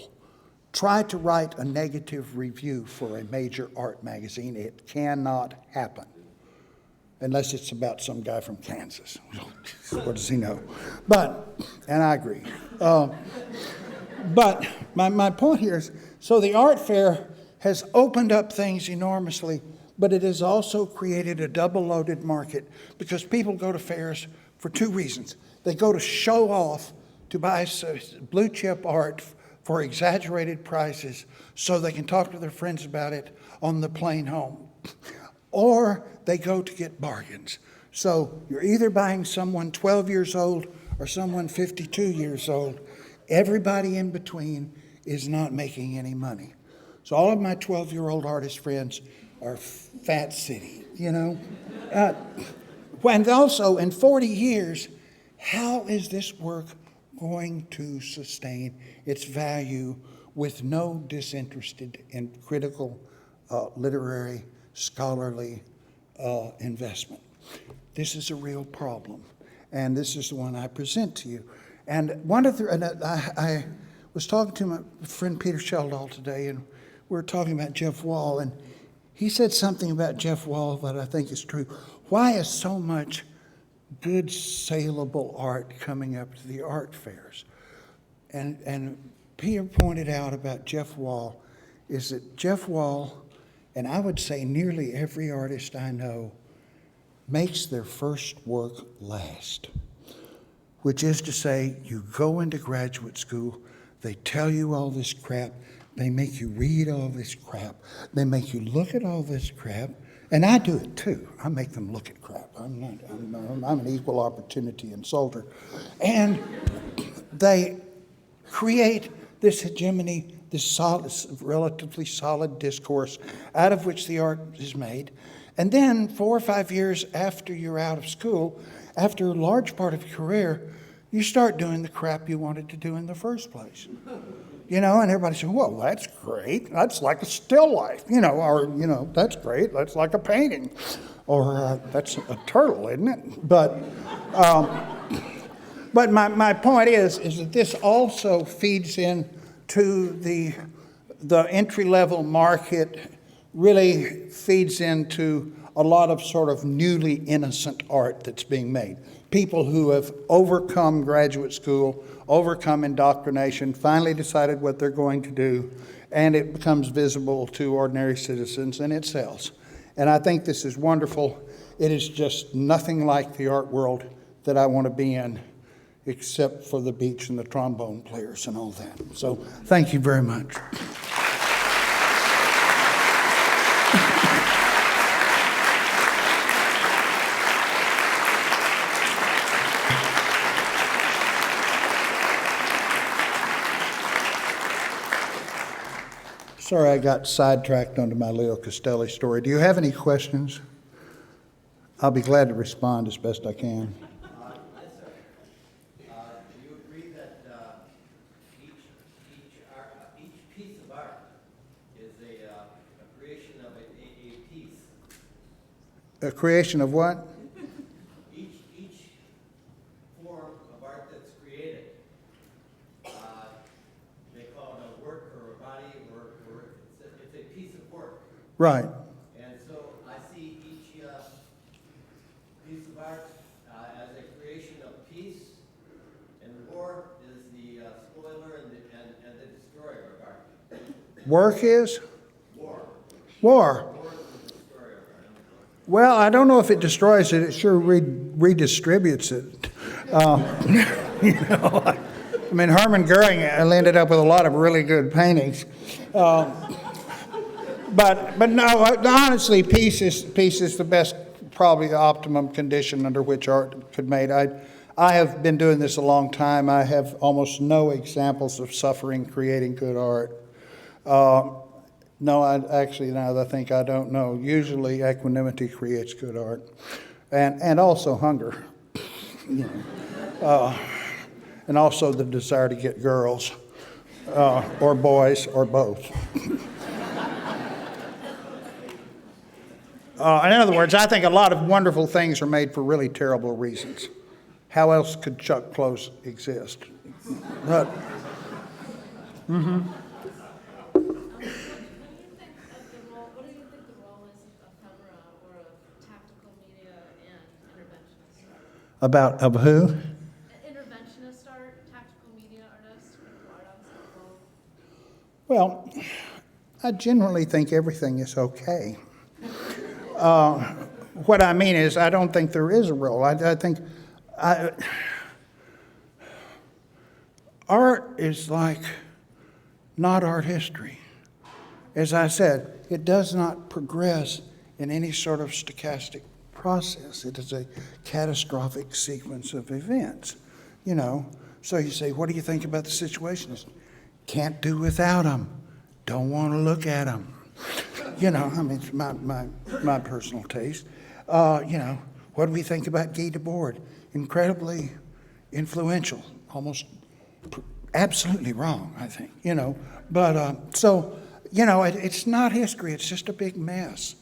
Try to write a negative review for a major art magazine. It cannot happen. Unless it's about some guy from Kansas. What does he know? And I agree. But my point here is, so the art fair has opened up things enormously, but it has also created a double-loaded market because people go to fairs for two reasons. They go to show off, to buy blue-chip art for exaggerated prices so they can talk to their friends about it on the plane home. Or they go to get bargains. So you're either buying someone 12 years old or someone 52 years old. Everybody in between is not making any money. So all of my 12-year-old artist friends are fat city, And also in 40 years, how is this work going to sustain its value with no disinterested and critical literary scholarly investment? This is a real problem, and this is the one I present to you. And I was talking to my friend Peter Sheldall today, and we were talking about Jeff Wall, and he said something about Jeff Wall that I think is true. Why is so much good saleable art coming up to the art fairs? And Peter pointed out about Jeff Wall is that Jeff Wall, and I would say nearly every artist I know, makes their first work last. Which is to say, you go into graduate school, they tell you all this crap, they make you read all this crap, they make you look at all this crap, and I do it too. I make them look at crap. I'm an equal opportunity insulter. And they create this hegemony, this solid, relatively solid discourse out of which the art is made. And then 4 or 5 years after you're out of school, after a large part of your career, you start doing the crap you wanted to do in the first place. And everybody says, well, that's great. That's like a still life, or, that's great. That's like a painting. Or that's a turtle, isn't it? But my point is that this also feeds into the entry-level market, really feeds into a lot of sort of newly innocent art that's being made. People who have overcome graduate school, overcome indoctrination, finally decided what they're going to do, and it becomes visible to ordinary citizens, and it sells. And I think this is wonderful. It is just nothing like the art world that I want to be in, except for the beach and the trombone players and all that. So thank you very much. Sorry, I got sidetracked onto my Leo Castelli story. Do you have any questions? I'll be glad to respond as best I can. Yes, sir. Do you agree that each piece of art is a creation of a piece? A creation of what? Each form of art that's created Right. And so I see each piece of art as a creation of peace, and war is the spoiler and the destroyer of art. Work is? War. War. War is the destroyer of art. Well, I don't know if it destroys it. It sure redistributes it. You know, I mean, Hermann Goering ended up with a lot of really good paintings. But no, honestly, peace is the best, probably the optimum condition under which art could be made. I have been doing this a long time. I have almost no examples of suffering creating good art. No, actually, now that I think, I don't know. Usually equanimity creates good art. And also hunger. You know. And also the desire to get girls, or boys, or both. In other words, I think a lot of wonderful things are made for really terrible reasons. How else could Chuck Close exist? But, What do you think the role is of camera or of tactical media and interventionist art? about of who? Interventionist art, tactical media artists, critical art ensemble. Well, I generally think everything is okay. What I mean is, I don't think there is a role. I think art is like not art history. As I said, it does not progress in any sort of stochastic process. It is a catastrophic sequence of events, you know. So you say, what do you think about the situation? Can't do without them. Don't want to look at them. You know, I mean, it's my personal taste. You know, what do we think about Guy Debord? Incredibly influential, almost absolutely wrong, I think, you know. But so, you know, it's not history. It's just a big mess,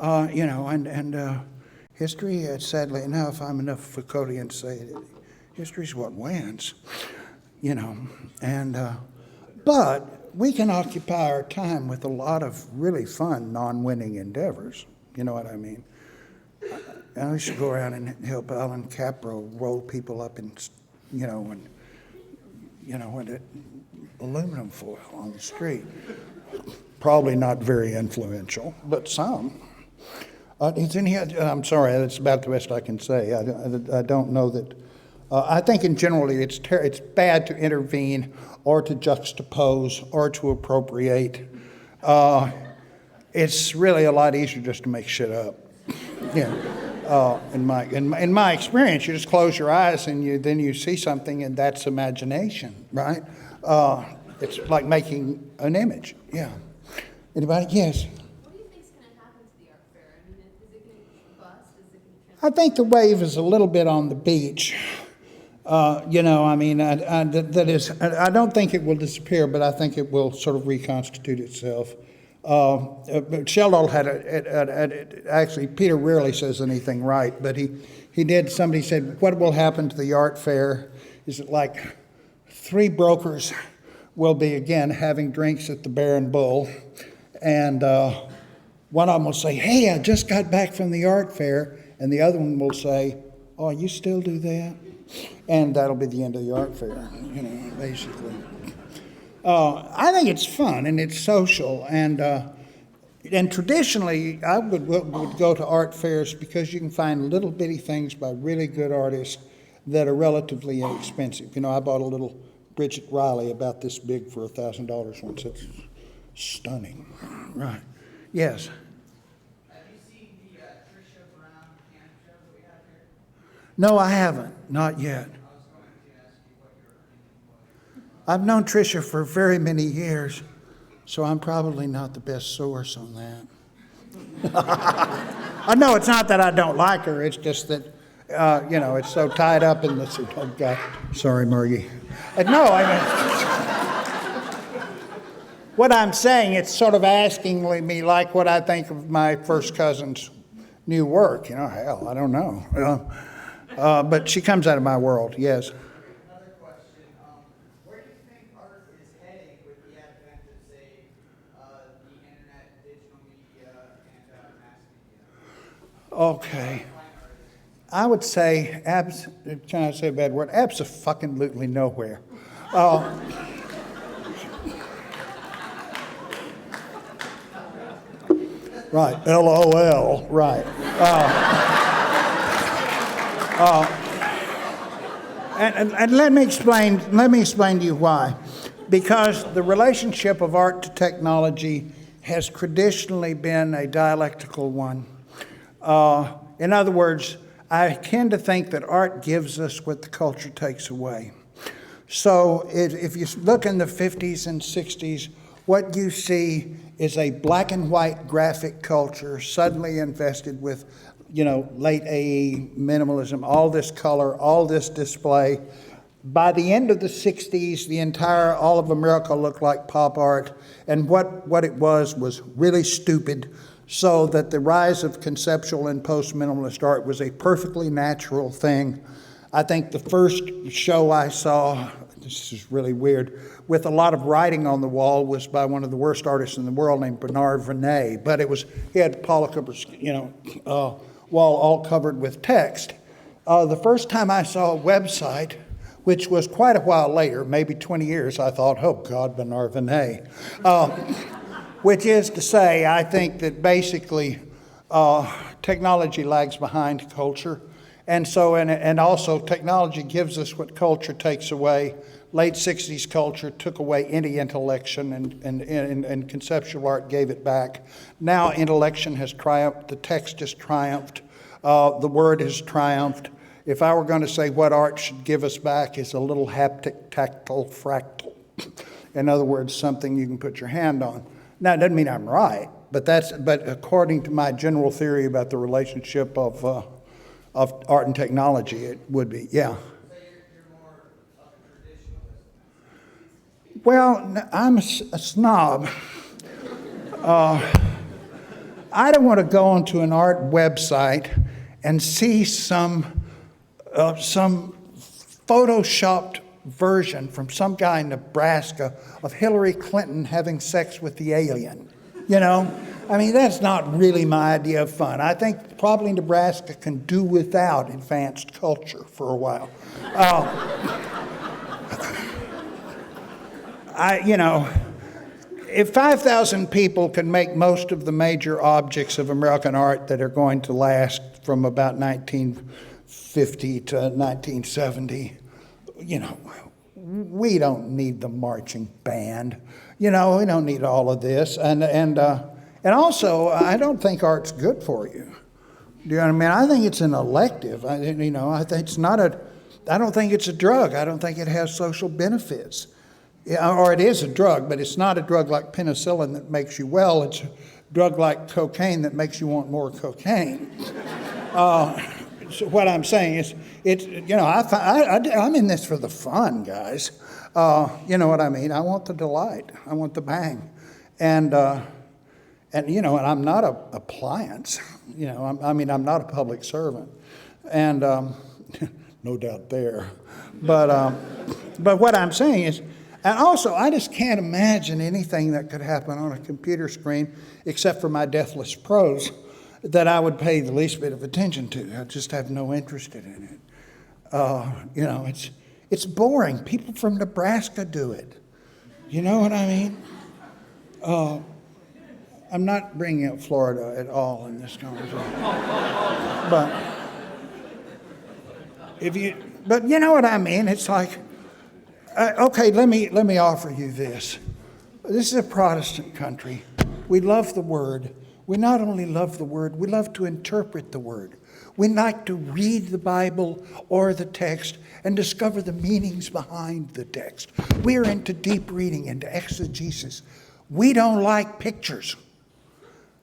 you know. And history, sadly enough, I'm enough Foucauldian to say that history's what wins, you know. And but we can occupy our time with a lot of really fun non-winning endeavors. You know what I mean? I used to go around and help Alan Capro roll people up in, you know, aluminum foil on the street. Probably not very influential, but some. I'm sorry, that's about the best I can say. I don't know that. I think in generally it's bad to intervene or to juxtapose or to appropriate. It's really a lot easier just to make shit up. Yeah. In my experience, you just close your eyes and then you see something, and that's imagination, right? It's like making an image. Yeah. Anybody? Yes. What do you think is going to happen to the art fair? I mean, is it going to bust? Is it going to I think the wave is a little bit on the beach. You know, I mean, I don't think it will disappear, but I think it will sort of reconstitute itself. But Sheldon actually, Peter rarely says anything right, but somebody said, what will happen to the art fair? Is it like 3 brokers will be, again, having drinks at the Bear and Bull, and one of them will say, hey, I just got back from the art fair, and the other one will say, oh, you still do that? And that'll be the end of the art fair, you know, basically. I think it's fun and it's social, and traditionally I would go to art fairs because you can find little bitty things by really good artists that are relatively inexpensive. You know, I bought a little Bridget Riley about this big for $1,000 once. It's stunning. Right. Yes. Have you seen the Trisha Brown camp show that we have here? No, I haven't. Not yet. I was going to ask you what your opinion was. I've known Trisha for very many years, so I'm probably not the best source on that. No, it's not that I don't like her. It's just that, you know, it's so tied up in this. Oh, God. Sorry, Margie. No, I mean, what I'm saying, it's sort of asking me like what I think of my first cousin's new work. You know, hell, I don't know. But she comes out of my world, yes. Another question, where do you think art is heading with the advent of, say, the internet, digital media, Okay. I would say, can I say a bad word? Abso-fucking-lutely nowhere. Right, LOL, right. And let me explain to you why. Because the relationship of art to technology has traditionally been a dialectical one. In other words, I tend to think that art gives us what the culture takes away. So if you look in the 50s and 60s, what you see is a black and white graphic culture suddenly invested with, late AE, minimalism, all this color, all this display. By the end of the 60s, all of America looked like pop art, and what it was really stupid, so that the rise of conceptual and post-minimalist art was a perfectly natural thing. I think the first show I saw, this is really weird, with a lot of writing on the wall was by one of the worst artists in the world named Bernard Venet, but he had Paula Cooper's, wall all covered with text. The first time I saw a website, which was quite a while later, maybe 20 years, I thought, oh God, Bernard Venet. Which is to say, I think that basically technology lags behind culture. And so, and also technology gives us what culture takes away. Late 60s culture took away any intellection, and conceptual art gave it back. Now intellection has triumphed, the text has triumphed, the word has triumphed. If I were going to say what art should give us back, is a little haptic, tactile, fractal. In other words, something you can put your hand on. Now, it doesn't mean I'm right, but according to my general theory about the relationship of art and technology, it would be, yeah. So you're more of a traditionalist. Well, I'm a snob. I don't want to go onto an art website and see some photoshopped version from some guy in Nebraska of Hillary Clinton having sex with the alien. I mean, that's not really my idea of fun. I think probably Nebraska can do without advanced culture for a while. If 5,000 people can make most of the major objects of American art that are going to last from about 1950 to 1970, we don't need the marching band. We don't need all of this. And also, I don't think art's good for you. Do you know what I mean? I think it's an elective. I think it's not I don't think it's a drug. I don't think it has social benefits. Or it is a drug, but it's not a drug like penicillin that makes you well. It's a drug like cocaine that makes you want more cocaine. So what I'm saying is, I'm in this for the fun, guys. You know what I mean? I want the delight. I want the bang. And I'm not a appliance. I'm not a public servant. And no doubt there. But what I'm saying is, and also, I just can't imagine anything that could happen on a computer screen, except for my deathless prose, that I would pay the least bit of attention to. I just have no interest in it. It's boring. People from Nebraska do it. You know what I mean? I'm not bringing up Florida at all in this conversation. But you know what I mean? It's like, okay, let me offer you this. This is a Protestant country. We love the Word. We not only love the Word, we love to interpret the Word. We like to read the Bible or the text and discover the meanings behind the text. We are into deep reading, into exegesis. We don't like pictures.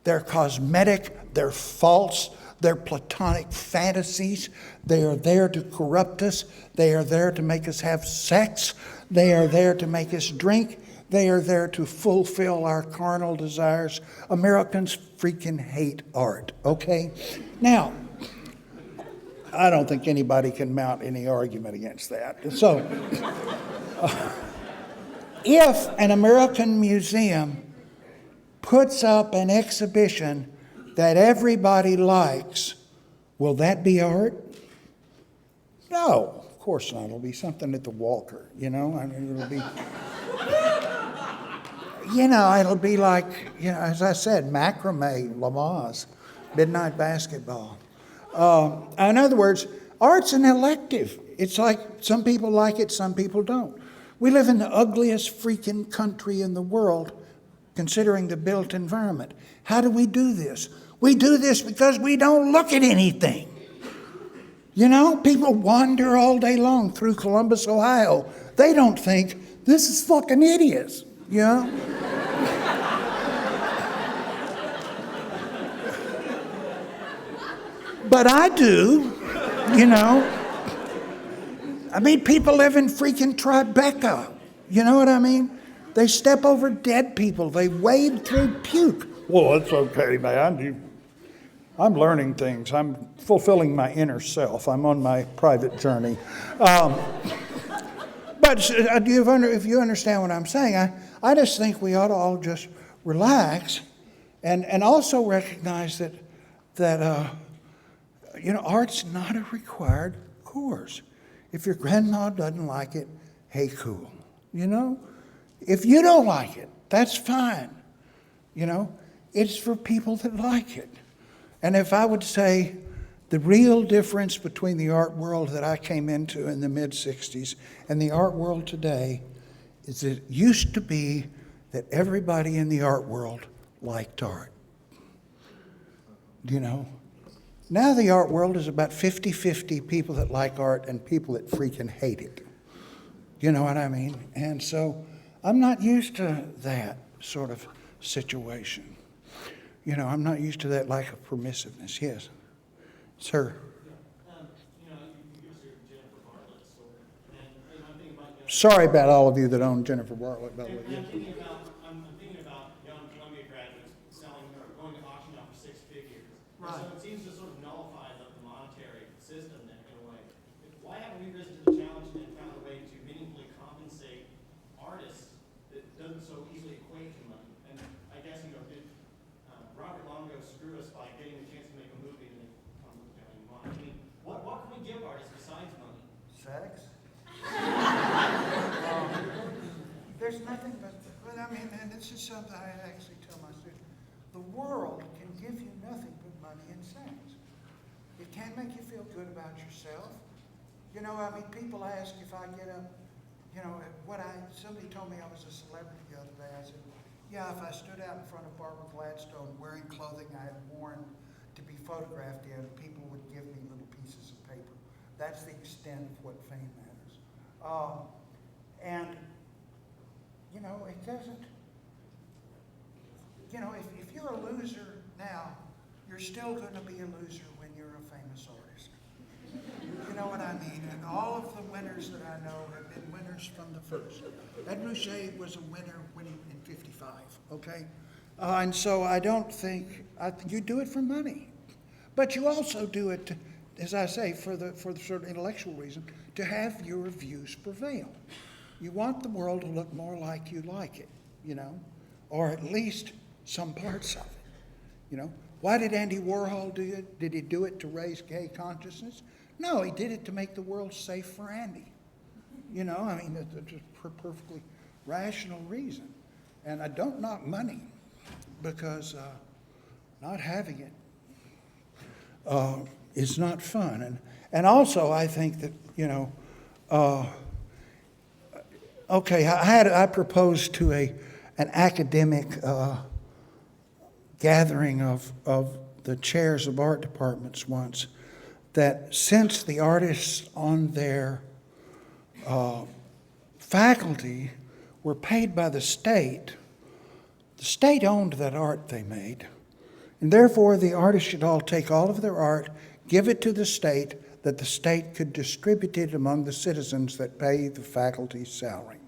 They're cosmetic, they're false, they're platonic fantasies. They are there to corrupt us. They are there to make us have sex. They are there to make us drink. They are there to fulfill our carnal desires. Americans freaking hate art, okay? Now, I don't think anybody can mount any argument against that. So, if an American museum puts up an exhibition that everybody likes, Will that be art? No, of course not. It'll be something at the Walker, you know? I mean, it'll be, it'll be like, as I said, macrame, Lamaze, midnight basketball. In other words, art's an elective. It's like some people like it, some people don't. We live in the ugliest freaking country in the world, considering the built environment. How do we do this? We do this because we don't look at anything. People wander all day long through Columbus, Ohio. They don't think, this is fucking idiots, But I do, I mean, people live in freaking Tribeca. You know what I mean? They step over dead people. They wade through puke. Well, that's okay, man. I'm learning things. I'm fulfilling my inner self. I'm on my private journey. But if you understand what I'm saying, I just think we ought to all just relax and also recognize that art's not a required course. If your grandma doesn't like it, hey, cool. If you don't like it, that's fine. It's for people that like it. And if I would say the real difference between the art world that I came into in the mid-'60s and the art world today is that it used to be that everybody in the art world liked art. Now the art world is about 50-50 people that like art and people that freaking hate it. You know what I mean? And so I'm not used to that sort of situation. I'm not used to that lack of permissiveness. Yes. Sir. Sorry about all of you that own Jennifer Bartlett, by the way. I'm thinking about young Columbia graduates selling or going to auction off for 6 figures. Right. So it seems to sort of nullify the monetary system in a way. Why haven't we risen to the challenge and found a way to meaningfully compensate artists that doesn't so easily equate to money? And I guess, did Robert Longo screw us by getting the chance to make a movie and they come with any money? I mean, what can we give artists besides money? Sex? There's nothing but and this is something I actually tell my students. The world can give you nothing but money and sex. It can make you feel good about yourself. People ask if I get up, somebody told me I was a celebrity the other day. I said, yeah, if I stood out in front of Barbara Gladstone wearing clothing I had worn to be photographed in, people would give me little pieces of paper. That's the extent of what fame matters. It doesn't, if you're a loser now, you're still going to be a loser when you're a famous artist. You know what I mean? And all of the winners that I know have been winners from the first. Ed Ruscha was a winner winning in 55, okay? And so I don't think, you do it for money. But you also do it, as I say, for the sort of intellectual reason, to have your views prevail. You want the world to look more like you like it, or at least some parts of it, Why did Andy Warhol do it? Did he do it to raise gay consciousness? No, he did it to make the world safe for Andy. It's a perfectly rational reason. And I don't knock money because not having it is not fun. And also I think that, I proposed to an academic gathering of the chairs of art departments once that since the artists on their faculty were paid by the state owned that art they made. And therefore, the artists should all take all of their art, give it to the state, that the state could distribute it among the citizens that pay the faculty's salary.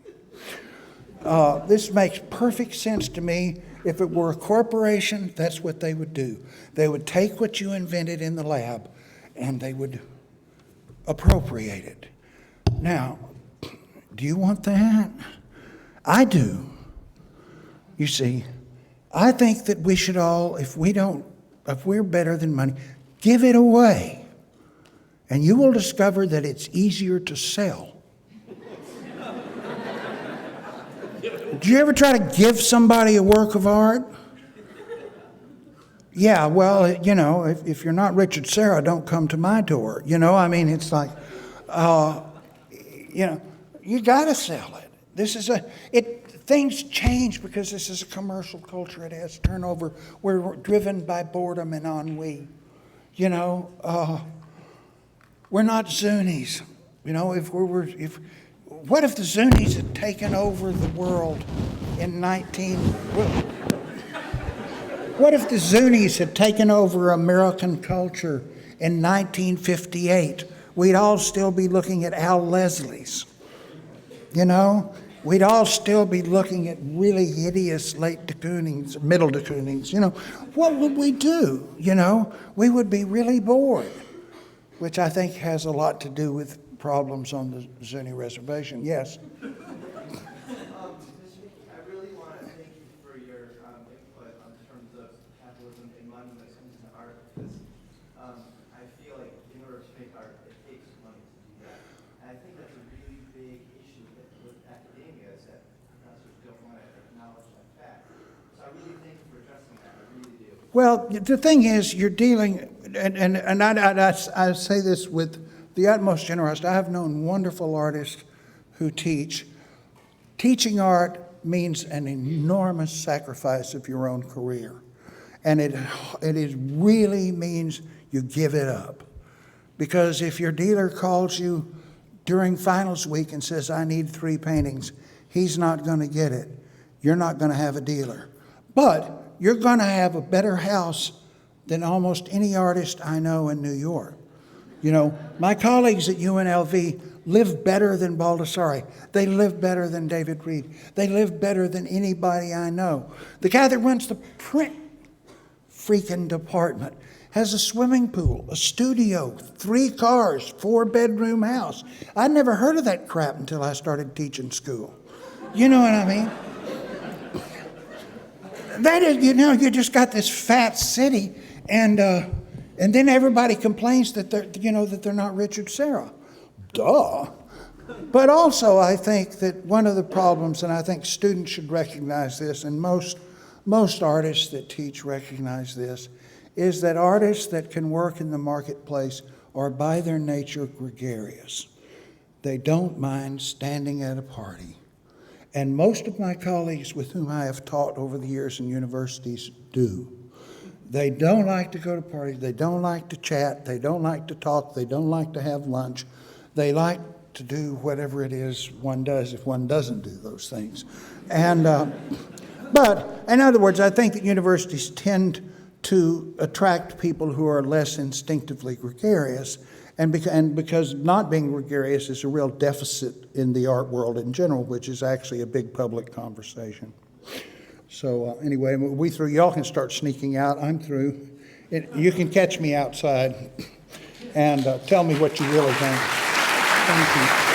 This makes perfect sense to me. If it were a corporation, that's what they would do. They would take what you invented in the lab and they would appropriate it. Now, do you want that? I do. You see, I think that we should all, if we're better than money, give it away. and you will discover that it's easier to sell. Did you ever try to give somebody a work of art? Yeah, well, you know, if you're not Richard Serra, don't come to my door. You know, I mean, it's like, you know, you got to sell it. Things change because this is a commercial culture. It has turnover. We're driven by boredom and ennui. You know, we're not Zunis. You know, what if the Zunis had taken over the world in What if the Zunis had taken over American culture in 1958? We'd all still be looking at Al Leslie's. You know? We'd all still be looking at really hideous late de Koonings, middle de Koonings. You know, what would we do? You know, we would be really bored, which I think has a lot to do with problems on the Zuni reservation. Yes? I really want to thank you for your input on terms of capitalism and money when it comes to art, because I feel like in order to make art, it takes money to do that. And I think that's a really big issue with academia, is that professors don't want to acknowledge that fact. So I really thank you for addressing that. I really do. Well, the thing is, you're dealing, and I say this with the utmost generosity. I have known wonderful artists who teach. Teaching art means an enormous sacrifice of your own career. And it really means you give it up. Because if your dealer calls you during finals week and says, I need 3 paintings, he's not going to get it. You're not going to have a dealer. But you're going to have a better house than almost any artist I know in New York. You know, my colleagues at UNLV live better than Baldessari. They live better than David Reed. They live better than anybody I know. The guy that runs the print freaking department has a swimming pool, a studio, 3 cars, 4-bedroom house. I'd never heard of that crap until I started teaching school. You know what I mean? That is, you know, you just got this fat city, and then everybody complains that they're not Richard Serra. Duh. But also, I think that one of the problems, and I think students should recognize this, and most artists that teach recognize this, is that artists that can work in the marketplace are by their nature gregarious. They don't mind standing at a party. And most of my colleagues with whom I have taught over the years in universities do. They don't like to go to parties. They don't like to chat. They don't like to talk. They don't like to have lunch. They like to do whatever it is one does if one doesn't do those things. And but in other words, I think that universities tend to attract people who are less instinctively gregarious, and because not being gregarious is a real deficit in the art world in general, which is actually a big public conversation. So anyway, we through. Y'all can start sneaking out. I'm through. You can catch me outside and tell me what you really think. Thank you.